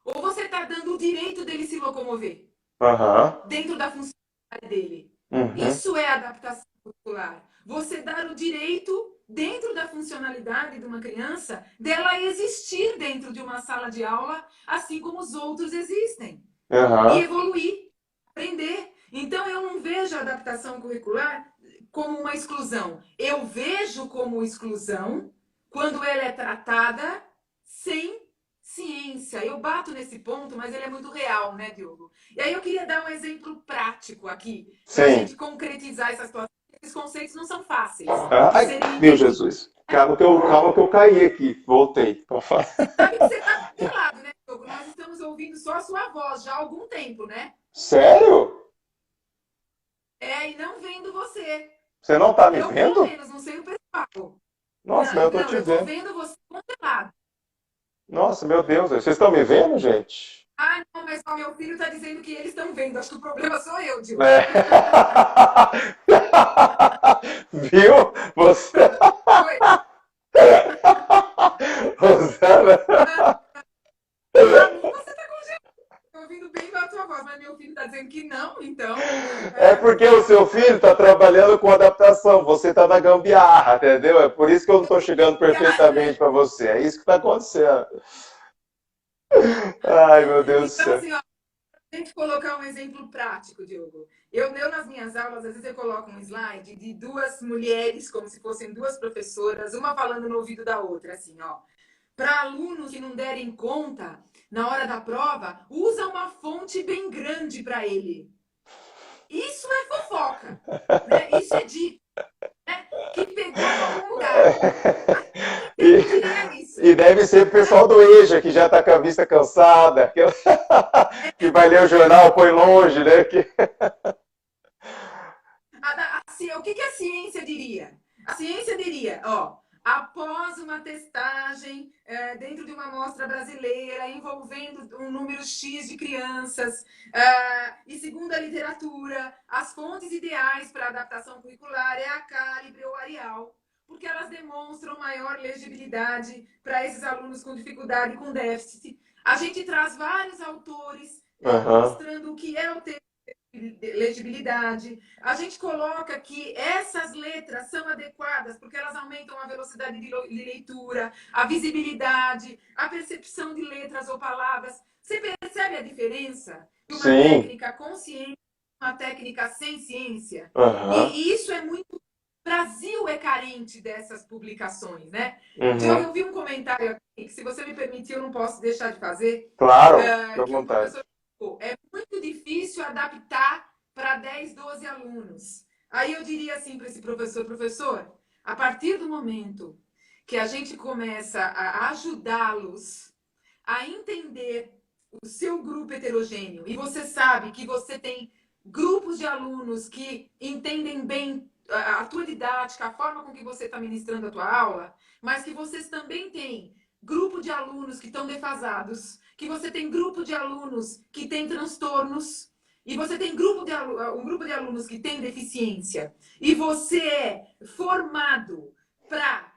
Ou você está dando o direito dele se locomover Aham. dentro da funcionalidade dele? Uhum. Isso é adaptação curricular. Você dar o direito, dentro da funcionalidade de uma criança, dela existir dentro de uma sala de aula, assim como os outros existem. E Aham. evoluir, aprender. Então, eu não vejo a adaptação curricular como uma exclusão. Eu vejo como exclusão quando ela é tratada sem ciência. Eu bato nesse ponto, mas ele é muito real, né, Diogo? E aí eu queria dar um exemplo prático aqui, para a Sim. gente concretizar essa situação. Esses conceitos não são fáceis de Ai, serem meu entendidos. Jesus. Calma que eu caí aqui. Voltei. Sabe que você está congelado, né, Diogo? Nós estamos ouvindo só a sua voz já há algum tempo, né? Sério? É, e não vendo você. Você não tá me Eu, pelo vendo? menos, não sei o pessoal. Nossa, mas eu tô Não, te eu tô vendo. vendo você congelado. Nossa, meu Deus. Vocês estão me vendo, gente? Ah, não, mas o meu filho está dizendo que eles estão vendo. Acho que o problema sou eu, Diogo. É. Viu? Você. Oi. Rosana. Pra mim, você tá congelado. Tô ouvindo bem a tua voz, mas meu filho tá dizendo que não, então. É porque o seu filho está trabalhando com adaptação, você está na gambiarra, entendeu? É por isso que eu não estou chegando perfeitamente para você. É isso que está acontecendo. Ai, meu Deus do Então, céu. assim, ó, tem que colocar um exemplo prático, Diogo. Eu, nas minhas aulas, às vezes eu coloco um slide de duas mulheres, como se fossem duas professoras, uma falando no ouvido da outra, assim, ó. Para alunos que não derem conta, na hora da prova, usa uma fonte bem grande para ele. Isso é fofoca, né? Isso é dica, né? Que pegou em algum lugar. E, Entenderia isso, e deve ser o né? pessoal do EJA, que já está com a vista cansada, que vai ler o jornal, põe longe, né? O que a ciência diria? A ciência diria, ó, após uma testagem dentro de uma amostra brasileira envolvendo um número X de crianças, e segundo a literatura, as fontes ideais para adaptação curricular é a Calibre ou a Arial, porque elas demonstram maior legibilidade para esses alunos com dificuldade e com déficit. A gente traz vários autores Uhum. mostrando o que é o texto legibilidade. A gente coloca que essas letras são adequadas porque elas aumentam a velocidade de leitura, a visibilidade, a percepção de letras ou palavras. Você percebe a diferença de uma Sim. técnica com ciência e uma técnica sem ciência? Uhum. E isso é muito. O Brasil é carente dessas publicações, né? Diogo, Uhum. eu vi um comentário aqui que, se você me permitir, eu não posso deixar de fazer. Claro, fica à Que o vontade. professor é muito difícil adaptar para 10, 12 alunos. Aí eu diria assim para esse professor, a partir do momento que a gente começa a ajudá-los a entender o seu grupo heterogêneo, e você sabe que você tem grupos de alunos que entendem bem a tua didática, a forma com que você está ministrando a tua aula, mas que vocês também têm grupo de alunos que estão defasados, que você tem grupo de alunos que têm transtornos, e você tem um grupo de alunos que tem deficiência, e você é formado para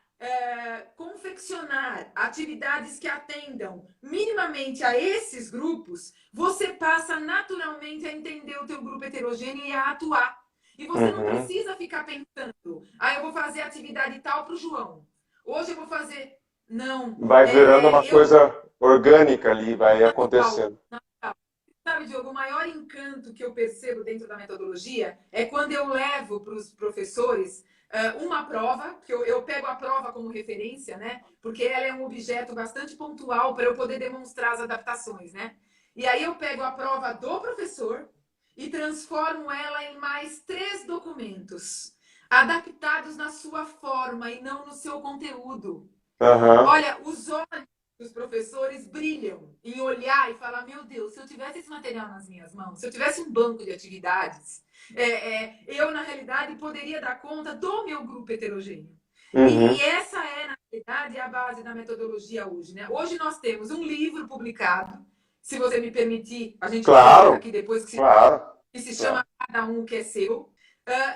confeccionar atividades que atendam minimamente a esses grupos, você passa naturalmente a entender o teu grupo heterogêneo e a atuar. E você não precisa ficar pensando, eu vou fazer atividade tal para o João. Hoje eu vou fazer. Não. Vai virando uma coisa orgânica ali, vai acontecendo. Sabe, Diogo, o maior encanto que eu percebo dentro da metodologia é quando eu levo para os professores uma prova, que eu pego a prova como referência, né? Porque ela é um objeto bastante pontual para eu poder demonstrar as adaptações, né? E aí eu pego a prova do professor e transformo ela em mais 3 documentos, adaptados na sua forma e não no seu conteúdo. Uhum. Olha, os olhos dos professores brilham em olhar e falar: meu Deus, se eu tivesse esse material nas minhas mãos, se eu tivesse um banco de atividades, eu, na realidade, poderia dar conta do meu grupo heterogêneo. Uhum. E essa é, na realidade, a base da metodologia hoje, né? Hoje nós temos um livro publicado, se você me permitir, a gente coloca aqui depois, que se chama Cada Um o que é Seu.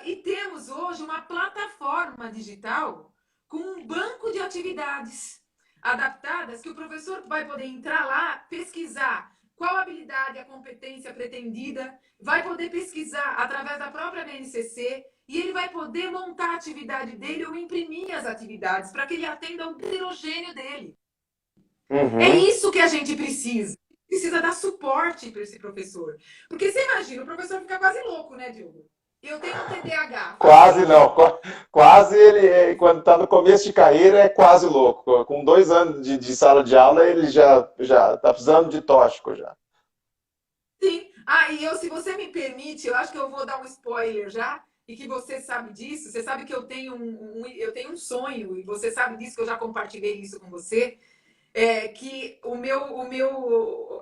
E temos hoje uma plataforma digital com um banco de atividades adaptadas que o professor vai poder entrar lá, pesquisar qual a habilidade e a competência pretendida, vai poder pesquisar através da própria BNCC e ele vai poder montar a atividade dele ou imprimir as atividades para que ele atenda ao heterogêneo dele. Uhum. É isso que a gente precisa. Precisa dar suporte para esse professor. Porque você imagina, o professor fica quase louco, né, Diogo? Eu tenho TDAH, falei. Quase não, quase ele, quando está no começo de carreira, é quase louco. Com 2 anos de sala de aula, ele já está precisando de tóxico já. Sim. Ah, e eu, se você me permite, eu acho que eu vou dar um spoiler já, e que você sabe disso. Você sabe que eu tenho um sonho, e você sabe disso, que eu já compartilhei isso com você. Que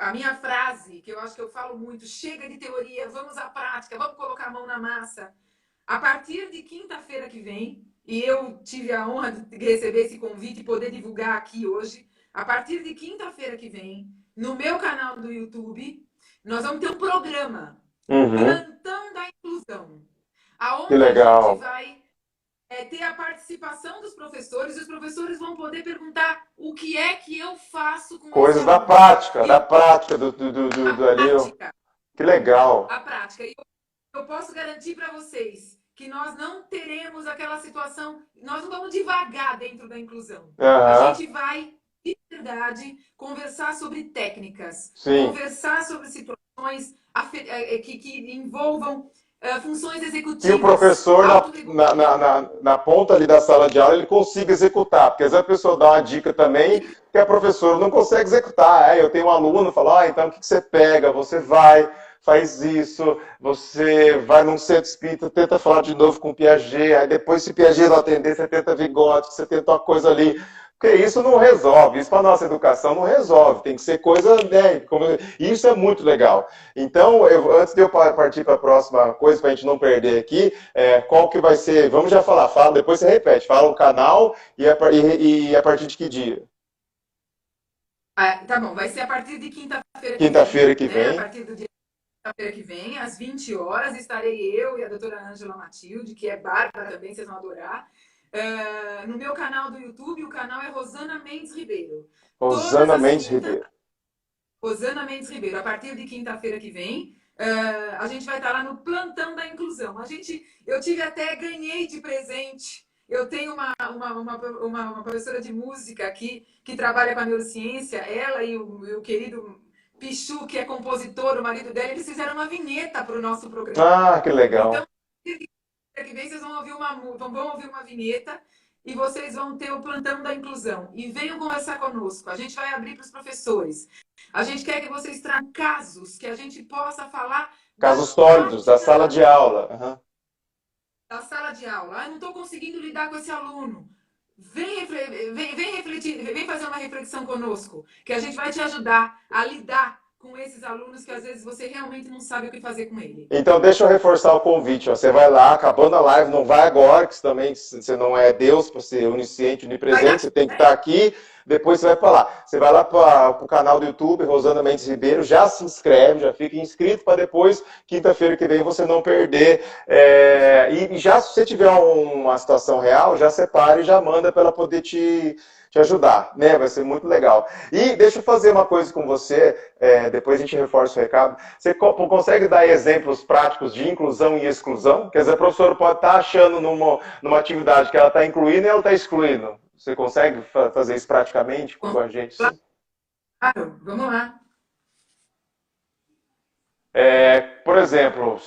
a minha frase, que eu acho que eu falo muito, chega de teoria, vamos à prática, vamos colocar a mão na massa. A partir de quinta-feira que vem, e eu tive a honra de receber esse convite e poder divulgar aqui hoje, a partir de quinta-feira que vem, no meu canal do YouTube, nós vamos ter um programa, Uhum, Plantão da Inclusão, que aonde a gente legal. vai ter a participação dos professores, e os professores vão poder perguntar o que é que eu faço com esse Coisas aluno. da E prática a do ali. prática, Que legal. a prática. E eu posso garantir para vocês que nós não teremos aquela situação, nós não vamos devagar dentro da inclusão. A Aham, gente vai, de verdade, conversar sobre técnicas, sim. conversar sobre situações que envolvam funções Que o executivas, professor, autorregulação. na ponta ali da sala de aula, ele consiga executar. Porque às vezes a pessoa dá uma dica também que a professora não consegue executar. Eu tenho um aluno, fala, então o que você pega? Você vai, faz isso, você vai num centro espírita, tenta falar de novo com o Piaget, aí depois se Piaget não atender, você tenta Vygotsky, você tenta uma coisa ali. Porque isso não resolve, isso para a nossa educação não resolve, tem que ser coisa, né? Isso é muito legal. Então, antes de eu partir para a próxima coisa, para a gente não perder aqui, qual que vai ser? Vamos já falar, fala, depois você repete, fala o canal e a partir de que dia? Ah, tá bom, vai ser a partir de quinta-feira que Quinta-feira vem, que né? A vem. partir do dia quinta-feira que vem, às 20 horas, estarei eu e a doutora Ângela Matilde, que é bárbara também, vocês vão adorar. No meu canal do YouTube, o canal é Rosana Mendes Ribeiro. Todas Rosana as Mendes quintas, Ribeiro. Rosana Mendes Ribeiro, a partir de quinta-feira que vem, a gente vai estar lá no Plantão da Inclusão. Eu tive até, ganhei de presente. Eu tenho uma professora de música aqui que trabalha com a neurociência, ela e o querido Pichu, que é compositor, o marido dela, eles fizeram uma vinheta para o nosso programa. Ah, que Então, legal. que vem vocês vão ouvir uma vinheta e vocês vão ter o plantão da inclusão. E venham conversar conosco. A gente vai abrir para os professores. A gente quer que vocês tragam casos que a gente possa falar da Casos sólidos da prática sala de aula. Uhum. da sala de aula. Ah, não estou conseguindo lidar com esse aluno. Vem refletir, vem fazer uma reflexão conosco, que a gente vai te ajudar a lidar com esses alunos que às vezes você realmente não sabe o que fazer com ele. Então, deixa eu reforçar o convite. Ó. Você vai lá, acabando a live, não vai agora, que também você não é Deus para ser onisciente, Vai dar onipresente, você tem que estar aqui. Depois você vai para lá. Você vai lá para o canal do YouTube, Rosana Mendes Ribeiro, já se inscreve, já fica inscrito para depois, quinta-feira que vem, você não perder. E já se você tiver uma situação real, já separe e já manda para ela poder te ajudar, né? Vai ser muito legal. E deixa eu fazer uma coisa com você, depois a gente reforça o recado. Você consegue dar exemplos práticos de inclusão e exclusão? Quer dizer, a professora pode estar achando numa atividade que ela está incluindo e ela está excluindo. Você consegue fazer isso praticamente com a gente? Sim? Claro, vamos lá. Por exemplo,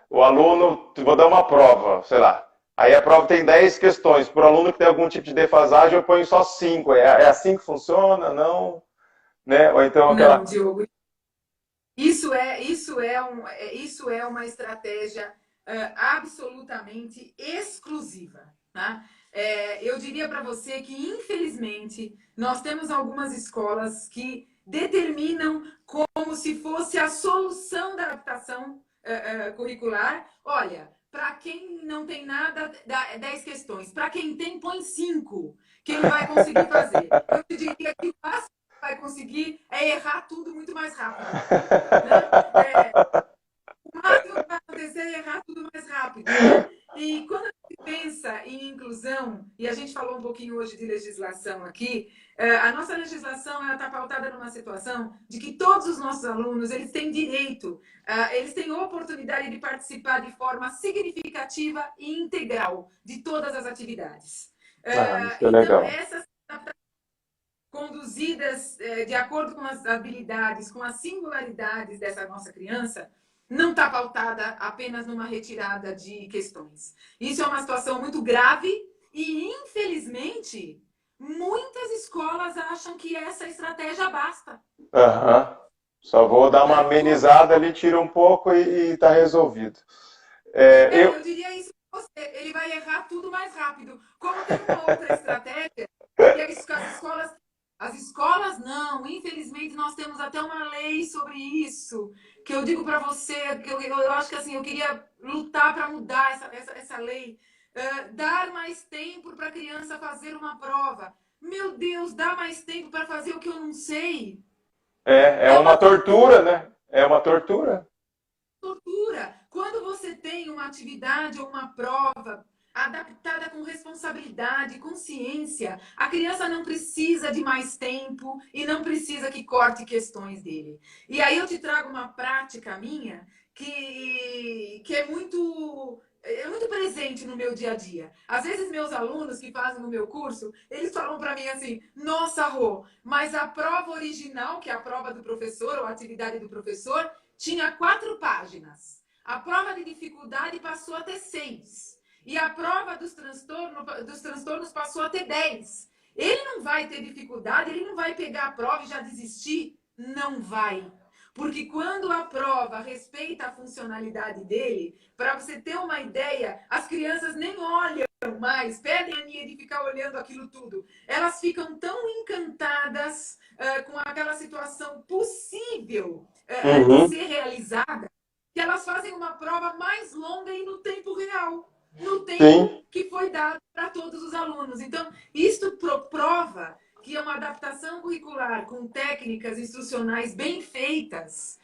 o aluno, vou dar uma prova, sei lá. Aí a prova tem 10 questões. Para o aluno que tem algum tipo de defasagem, eu ponho só 5. É assim que funciona? Não? Né? Ou então Não, aquela. Diogo, isso é uma estratégia absolutamente exclusiva. Tá? Eu diria para você que, infelizmente, nós temos algumas escolas que determinam como se fosse a solução da adaptação curricular. Olha, para quem não tem nada, dá 10 questões. Para quem tem, põe 5, que ele vai conseguir fazer. Eu diria que o máximo que vai conseguir é errar tudo muito mais rápido. Né? O máximo que vai acontecer é errar tudo mais rápido. Né? E quando a gente pensa em inclusão, e a gente falou um pouquinho hoje de legislação aqui, a nossa legislação está pautada numa situação de que todos os nossos alunos eles têm direito, eles têm oportunidade de participar de forma significativa e integral de todas as atividades. Isso é Então, legal. essas conduzidas de acordo com as habilidades, com as singularidades dessa nossa criança, não está pautada apenas numa retirada de questões. Isso é uma situação muito grave e, infelizmente, muitas escolas acham que essa estratégia basta. Aham. Só vou dar uma amenizada ali, tira um pouco e tá resolvido. Eu diria isso para você. Ele vai errar tudo mais rápido. Como tem uma outra estratégia, e as escolas não. Infelizmente, nós temos até uma lei sobre isso, que eu digo para você, que eu acho que assim, eu queria lutar para mudar essa lei. Dar mais tempo para a criança fazer uma prova. Meu Deus, dá mais tempo para fazer o que eu não sei. É É uma uma tortura, né? É uma tortura. tortura. Quando você tem uma atividade ou uma prova adaptada com responsabilidade, consciência, a criança não precisa de mais tempo e não precisa que corte questões dele. E aí eu te trago uma prática minha que é muito presente no meu dia a dia. Às vezes meus alunos que fazem o meu curso, eles falam para mim assim: "Nossa, Rô, mas a prova original, que é a prova do professor ou a atividade do professor, tinha 4 páginas. A prova de dificuldade passou a ter 6. E a prova dos transtornos passou a ter 10. Ele não vai ter dificuldade, ele não vai pegar a prova e já desistir? Não vai. Porque quando a prova respeita a funcionalidade dele, para você ter uma ideia, as crianças nem olham mais, pedem a Nia de ficar olhando aquilo tudo. Elas ficam tão encantadas com aquela situação possível de Uhum. ser realizada, que elas fazem uma prova mais longa e no tempo real, no Sim. tempo que foi dado para todos os alunos. Então, isto prova que é uma adaptação curricular com técnicas instrucionais bem feitas.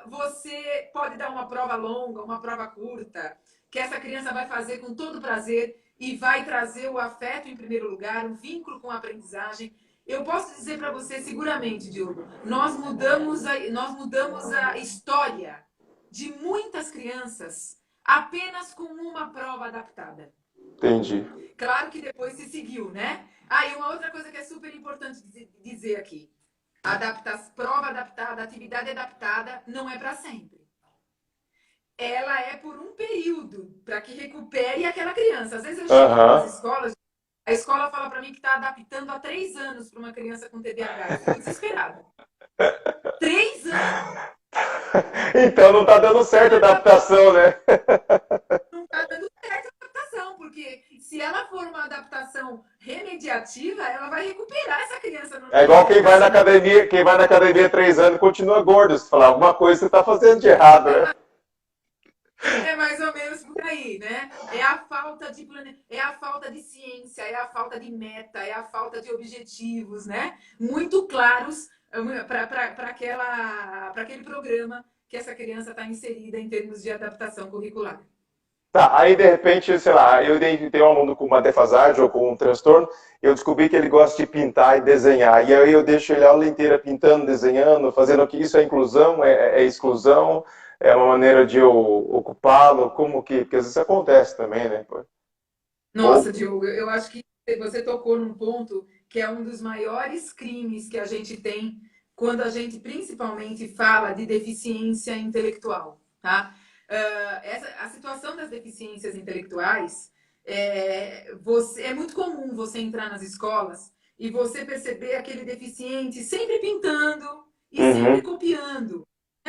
Você pode dar uma prova longa, uma prova curta, que essa criança vai fazer com todo prazer e vai trazer o afeto em primeiro lugar, o vínculo com a aprendizagem. Eu posso dizer para você seguramente, Diogo, nós mudamos a história de muitas crianças apenas com uma prova adaptada. Entendi. Claro que depois se seguiu, né? E uma outra coisa que é super importante dizer aqui: prova adaptada, atividade adaptada, não é para sempre. Ela é por um período, para que recupere aquela criança. Às vezes eu chego em algumas Aham. escolas, a escola fala para mim que está adaptando há 3 anos para uma criança com TDAH. Eu fico desesperada. 3 anos Então não tá dando certo a adaptação, né? não está dando certo a adaptação, porque se ela for uma adaptação remediativa, ela vai recuperar essa criança É no igual educacional. quem vai na academia 3 anos e continua gordo. Se falar alguma coisa você tá fazendo de errado, né? É mais ou menos por aí, né? É a falta de é a falta de ciência, é a falta de meta, é a falta de objetivos, né? Muito claros para aquele programa que essa criança está inserida em termos de adaptação curricular. Tá, aí de repente, sei lá, eu identifiquei um aluno com uma defasagem ou com um transtorno, eu descobri que ele gosta de pintar e desenhar, e aí eu deixo ele a aula inteira pintando, desenhando, fazendo o que isso é inclusão, é exclusão, é uma maneira de eu ocupá-lo, como que, porque às vezes acontece também, né? Nossa, Ou, Diogo, eu acho que você tocou num ponto que é um dos maiores crimes que a gente tem quando a gente principalmente fala de deficiência intelectual, tá? A situação das deficiências intelectuais é muito comum você entrar nas escolas e você perceber aquele deficiente sempre pintando e sempre uhum, copiando.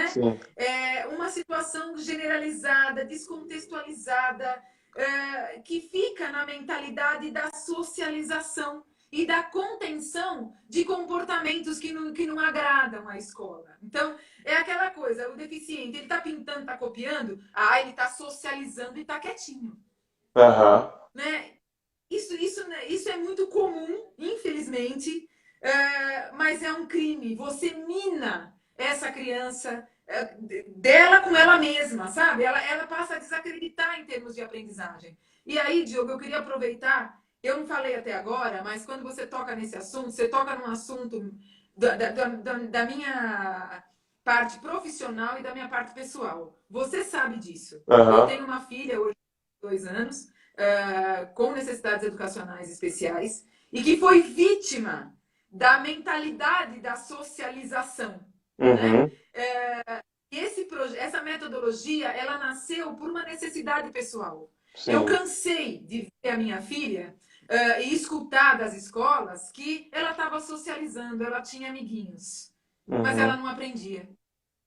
sim, É uma situação generalizada, descontextualizada, que fica na mentalidade da socialização e da contenção de comportamentos que não agradam à escola. Então, é aquela coisa, o deficiente, ele está pintando, está copiando, ele está socializando e está quietinho. aham, Né? Isso é muito comum, infelizmente, mas é um crime. Você mina essa criança dela com ela mesma, sabe? Ela passa a desacreditar em termos de aprendizagem. E aí, Diogo, eu queria aproveitar, eu não falei até agora, mas quando você toca nesse assunto, você toca num assunto da minha parte profissional e da minha parte pessoal. Você sabe disso. Eu aham, tenho uma filha hoje de 2 anos, com necessidades educacionais especiais e que foi vítima da mentalidade da socialização, né? uhum, essa metodologia, ela nasceu por uma necessidade pessoal. Eu Sim. cansei de ver a minha filha e escutar das escolas que ela estava socializando, ela tinha amiguinhos, mas ela Uhum. não aprendia,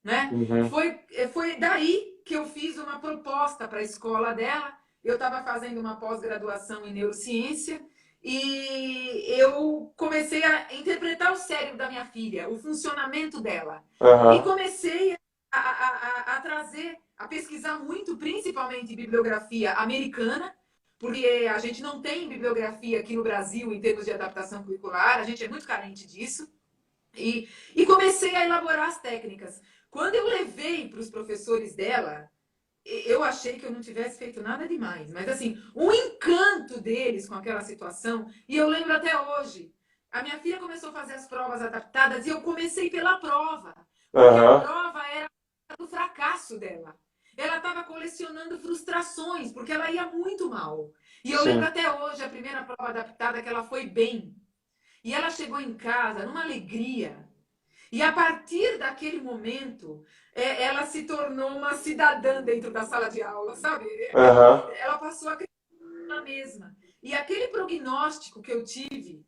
né? Uhum. Foi daí que eu fiz uma proposta para a escola dela. Eu estava fazendo uma pós-graduação em neurociência e eu comecei a interpretar o cérebro da minha filha, o funcionamento dela. E Aham. comecei a trazer, a pesquisar muito, principalmente bibliografia americana, porque a gente não tem bibliografia aqui no Brasil em termos de adaptação curricular, a gente é muito carente disso. E comecei a elaborar as técnicas. Quando eu levei para os professores dela, eu achei que eu não tivesse feito nada demais, mas assim, o encanto deles com aquela situação, e eu lembro até hoje. A minha filha começou a fazer as provas adaptadas e eu comecei pela prova, porque a Aham. prova era do fracasso dela. Ela estava colecionando frustrações, porque ela ia muito mal. E eu lembro Sim. até hoje, a primeira prova adaptada, que ela foi bem. E ela chegou em casa numa alegria. E a partir daquele momento, ela se tornou uma cidadã dentro da sala de aula, sabe? Aham. Ela passou a acreditar nela mesma. E aquele prognóstico que eu tive,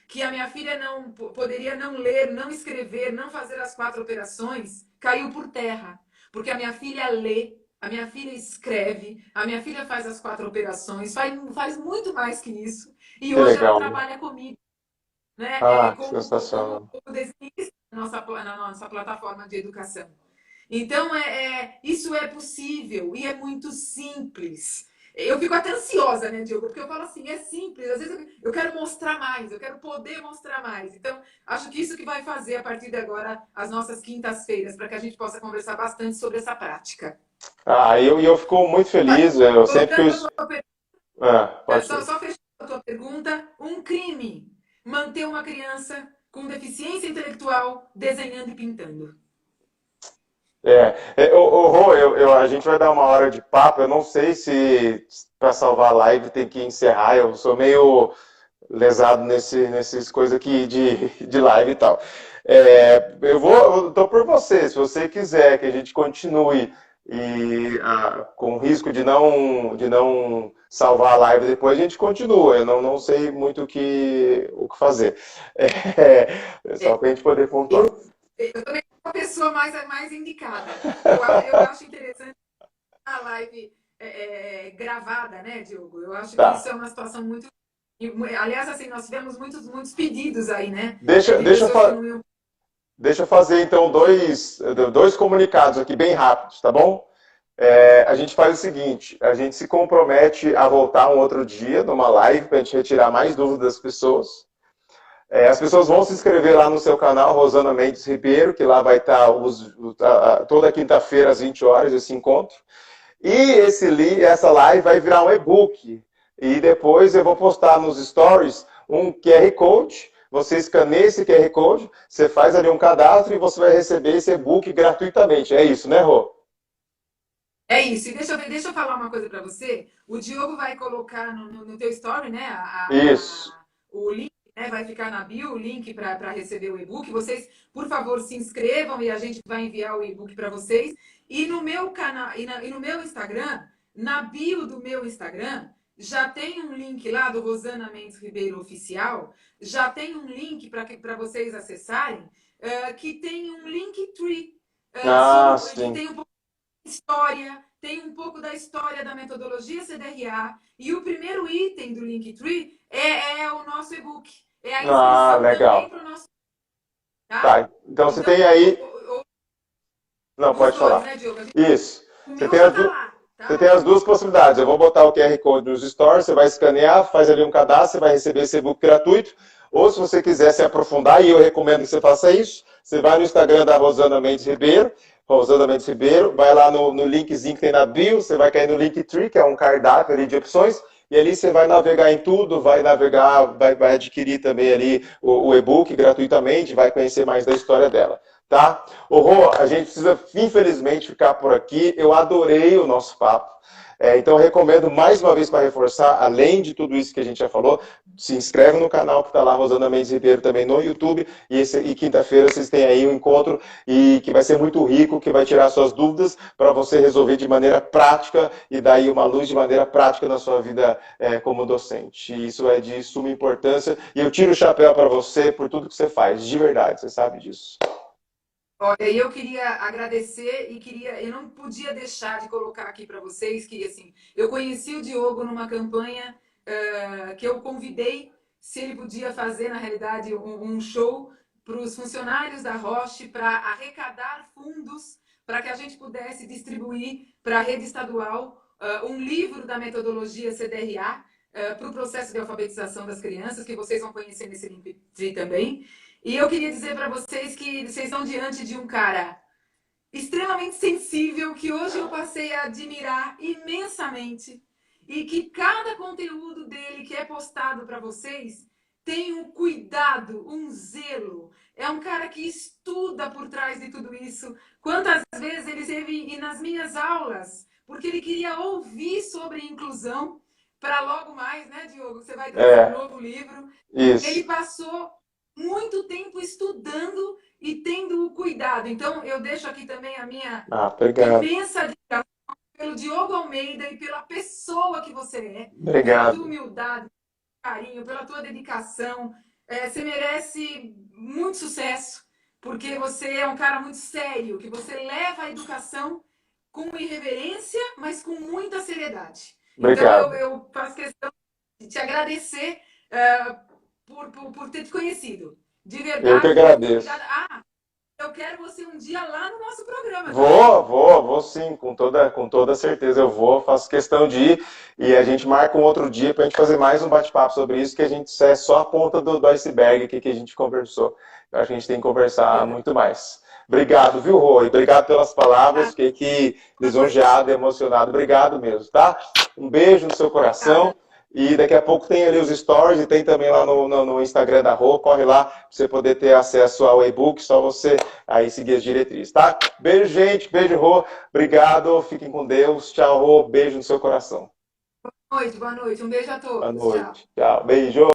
que a minha filha não poderia não ler, não escrever, não fazer as 4 operações, caiu por terra. Porque a minha filha lê, a minha filha escreve, a minha filha faz as 4 operações, faz muito mais que isso. E Que hoje ela legal. trabalha comigo, né? Ah, que Como sensacional. desenhista na nossa plataforma de educação. Então, isso é possível e é muito simples. Eu fico até ansiosa, né, Diogo? Porque eu falo assim, é simples. Às vezes eu quero mostrar mais, eu quero poder mostrar mais. Então, acho que isso que vai fazer, a partir de agora, as nossas quintas-feiras, para que a gente possa conversar bastante sobre essa prática. Ah, eu fico muito feliz. Eu sempre que eu... Voltando à tua Ah, pode pergunta, ser. só fechando a tua pergunta, um crime manter uma criança com deficiência intelectual desenhando e pintando. Rô, a gente vai dar uma hora de papo. Eu não sei se para salvar a live tem que encerrar. Eu sou meio lesado nesses coisas aqui de live e tal. Eu tô por você. Se você quiser que a gente continue com risco de não salvar a live depois, a gente continua. Eu não sei muito o que fazer. Só para a gente poder pontuar. Eu também sou a pessoa mais indicada. Eu acho interessante a live gravada, né, Diogo? Eu acho que isso Tá. é uma situação muito. Aliás, assim, nós tivemos muitos pedidos aí, né? Deixa, De deixa, eu pessoas que fa- não iam. deixa eu fazer então dois comunicados aqui bem rápidos, tá bom? A gente faz o seguinte, a gente se compromete a voltar um outro dia numa live para a gente retirar mais dúvidas das pessoas. As pessoas vão se inscrever lá no seu canal, Rosana Mendes Ribeiro, que lá vai estar toda quinta-feira às 20 horas esse encontro. E essa live vai virar um e-book. E depois eu vou postar nos stories um QR Code. Você escaneia esse QR Code, você faz ali um cadastro e você vai receber esse e-book gratuitamente. É isso, né, Rô? É isso. E deixa eu falar uma coisa para você. O Diogo vai colocar no teu story, né? Isso. O link, né? Vai ficar na bio o link para receber o e-book. Vocês, por favor, se inscrevam e a gente vai enviar o e-book para vocês. E no meu canal e no meu Instagram, na bio do meu Instagram, já tem um link lá do Rosana Mendes Ribeiro Oficial. Já tem um link para vocês acessarem, que tem um Linktree, Ah, que sim. tem um história, tem um pouco da história da metodologia CDRA, e o primeiro item do Linktree é o nosso e-book. É a Ah, inscrição também legal. para o nosso. Tá? Tá, então você Então, tem aí. Não, os pode dois, falar. né, Diogo? Isso. O Você meu tem já as, tá du... lá, você tá? tem as duas possibilidades. Eu vou botar o QR Code nos stores, você vai escanear, faz ali um cadastro, você vai receber esse e-book gratuito. Ou se você quiser se aprofundar, e eu recomendo que você faça isso, você vai no Instagram da Rosana Mendes Ribeiro, vai lá no linkzinho que tem na bio, você vai cair no Linktree, que é um cardápio ali de opções, e ali você vai navegar em tudo, vai adquirir também ali o e-book gratuitamente, vai conhecer mais da história dela. Tá? Rô, a gente precisa, infelizmente, ficar por aqui. Eu adorei o nosso papo. Então, eu recomendo mais uma vez para reforçar, além de tudo isso que a gente já falou, se inscreve no canal que está lá, Rosana Mendes Ribeiro, também no YouTube. E quinta-feira vocês têm aí um encontro e que vai ser muito rico, que vai tirar suas dúvidas para você resolver de maneira prática e dar aí uma luz de maneira prática na sua vida como docente. E isso é de suma importância. E eu tiro o chapéu para você por tudo que você faz, de verdade, você sabe disso. Olha, eu queria agradecer e eu não podia deixar de colocar aqui para vocês que assim, eu conheci o Diogo numa campanha que eu convidei se ele podia fazer na realidade um show para os funcionários da Roche para arrecadar fundos para que a gente pudesse distribuir para a rede estadual um livro da metodologia CDRA para o processo de alfabetização das crianças, que vocês vão conhecer nesse link também. E eu queria dizer para vocês que vocês estão diante de um cara extremamente sensível, que hoje eu passei a admirar imensamente, e que cada conteúdo dele que é postado para vocês tem um cuidado, um zelo. É um cara que estuda por trás de tudo isso. Quantas vezes ele esteve nas minhas aulas, porque ele queria ouvir sobre inclusão, para logo mais, né, Diogo? Você vai trazer um novo livro. Isso. Ele passou muito tempo estudando e tendo o cuidado. Então, eu deixo aqui também a minha imensa admiração pelo Diogo Almeida e pela pessoa que você é. Obrigado. Pela tua humildade, carinho, pela tua dedicação. Você merece muito sucesso, porque você é um cara muito sério, que você leva a educação com irreverência, mas com muita seriedade. Obrigado. Então, eu faço questão de te agradecer por ter te conhecido. De verdade. Eu que agradeço. Eu quero você um dia lá no nosso programa. Vou sim, com toda certeza eu vou, faço questão de ir e a gente marca um outro dia para a gente fazer mais um bate-papo sobre isso, que a gente é só a ponta do iceberg que a gente conversou. Eu acho que a gente tem que conversar muito mais. Obrigado, viu, Rô? E obrigado pelas palavras, fiquei aqui lisonjeado, emocionado. Obrigado mesmo, tá? Um beijo no seu coração. E daqui a pouco tem ali os stories e tem também lá no Instagram da Rô. Corre lá para você poder ter acesso ao e-book, só você aí seguir as diretrizes, tá? Beijo, gente. Beijo, Rô. Obrigado. Fiquem com Deus. Tchau, Rô. Beijo no seu coração. Boa noite. Um beijo a todos. Boa noite. Tchau. Beijo.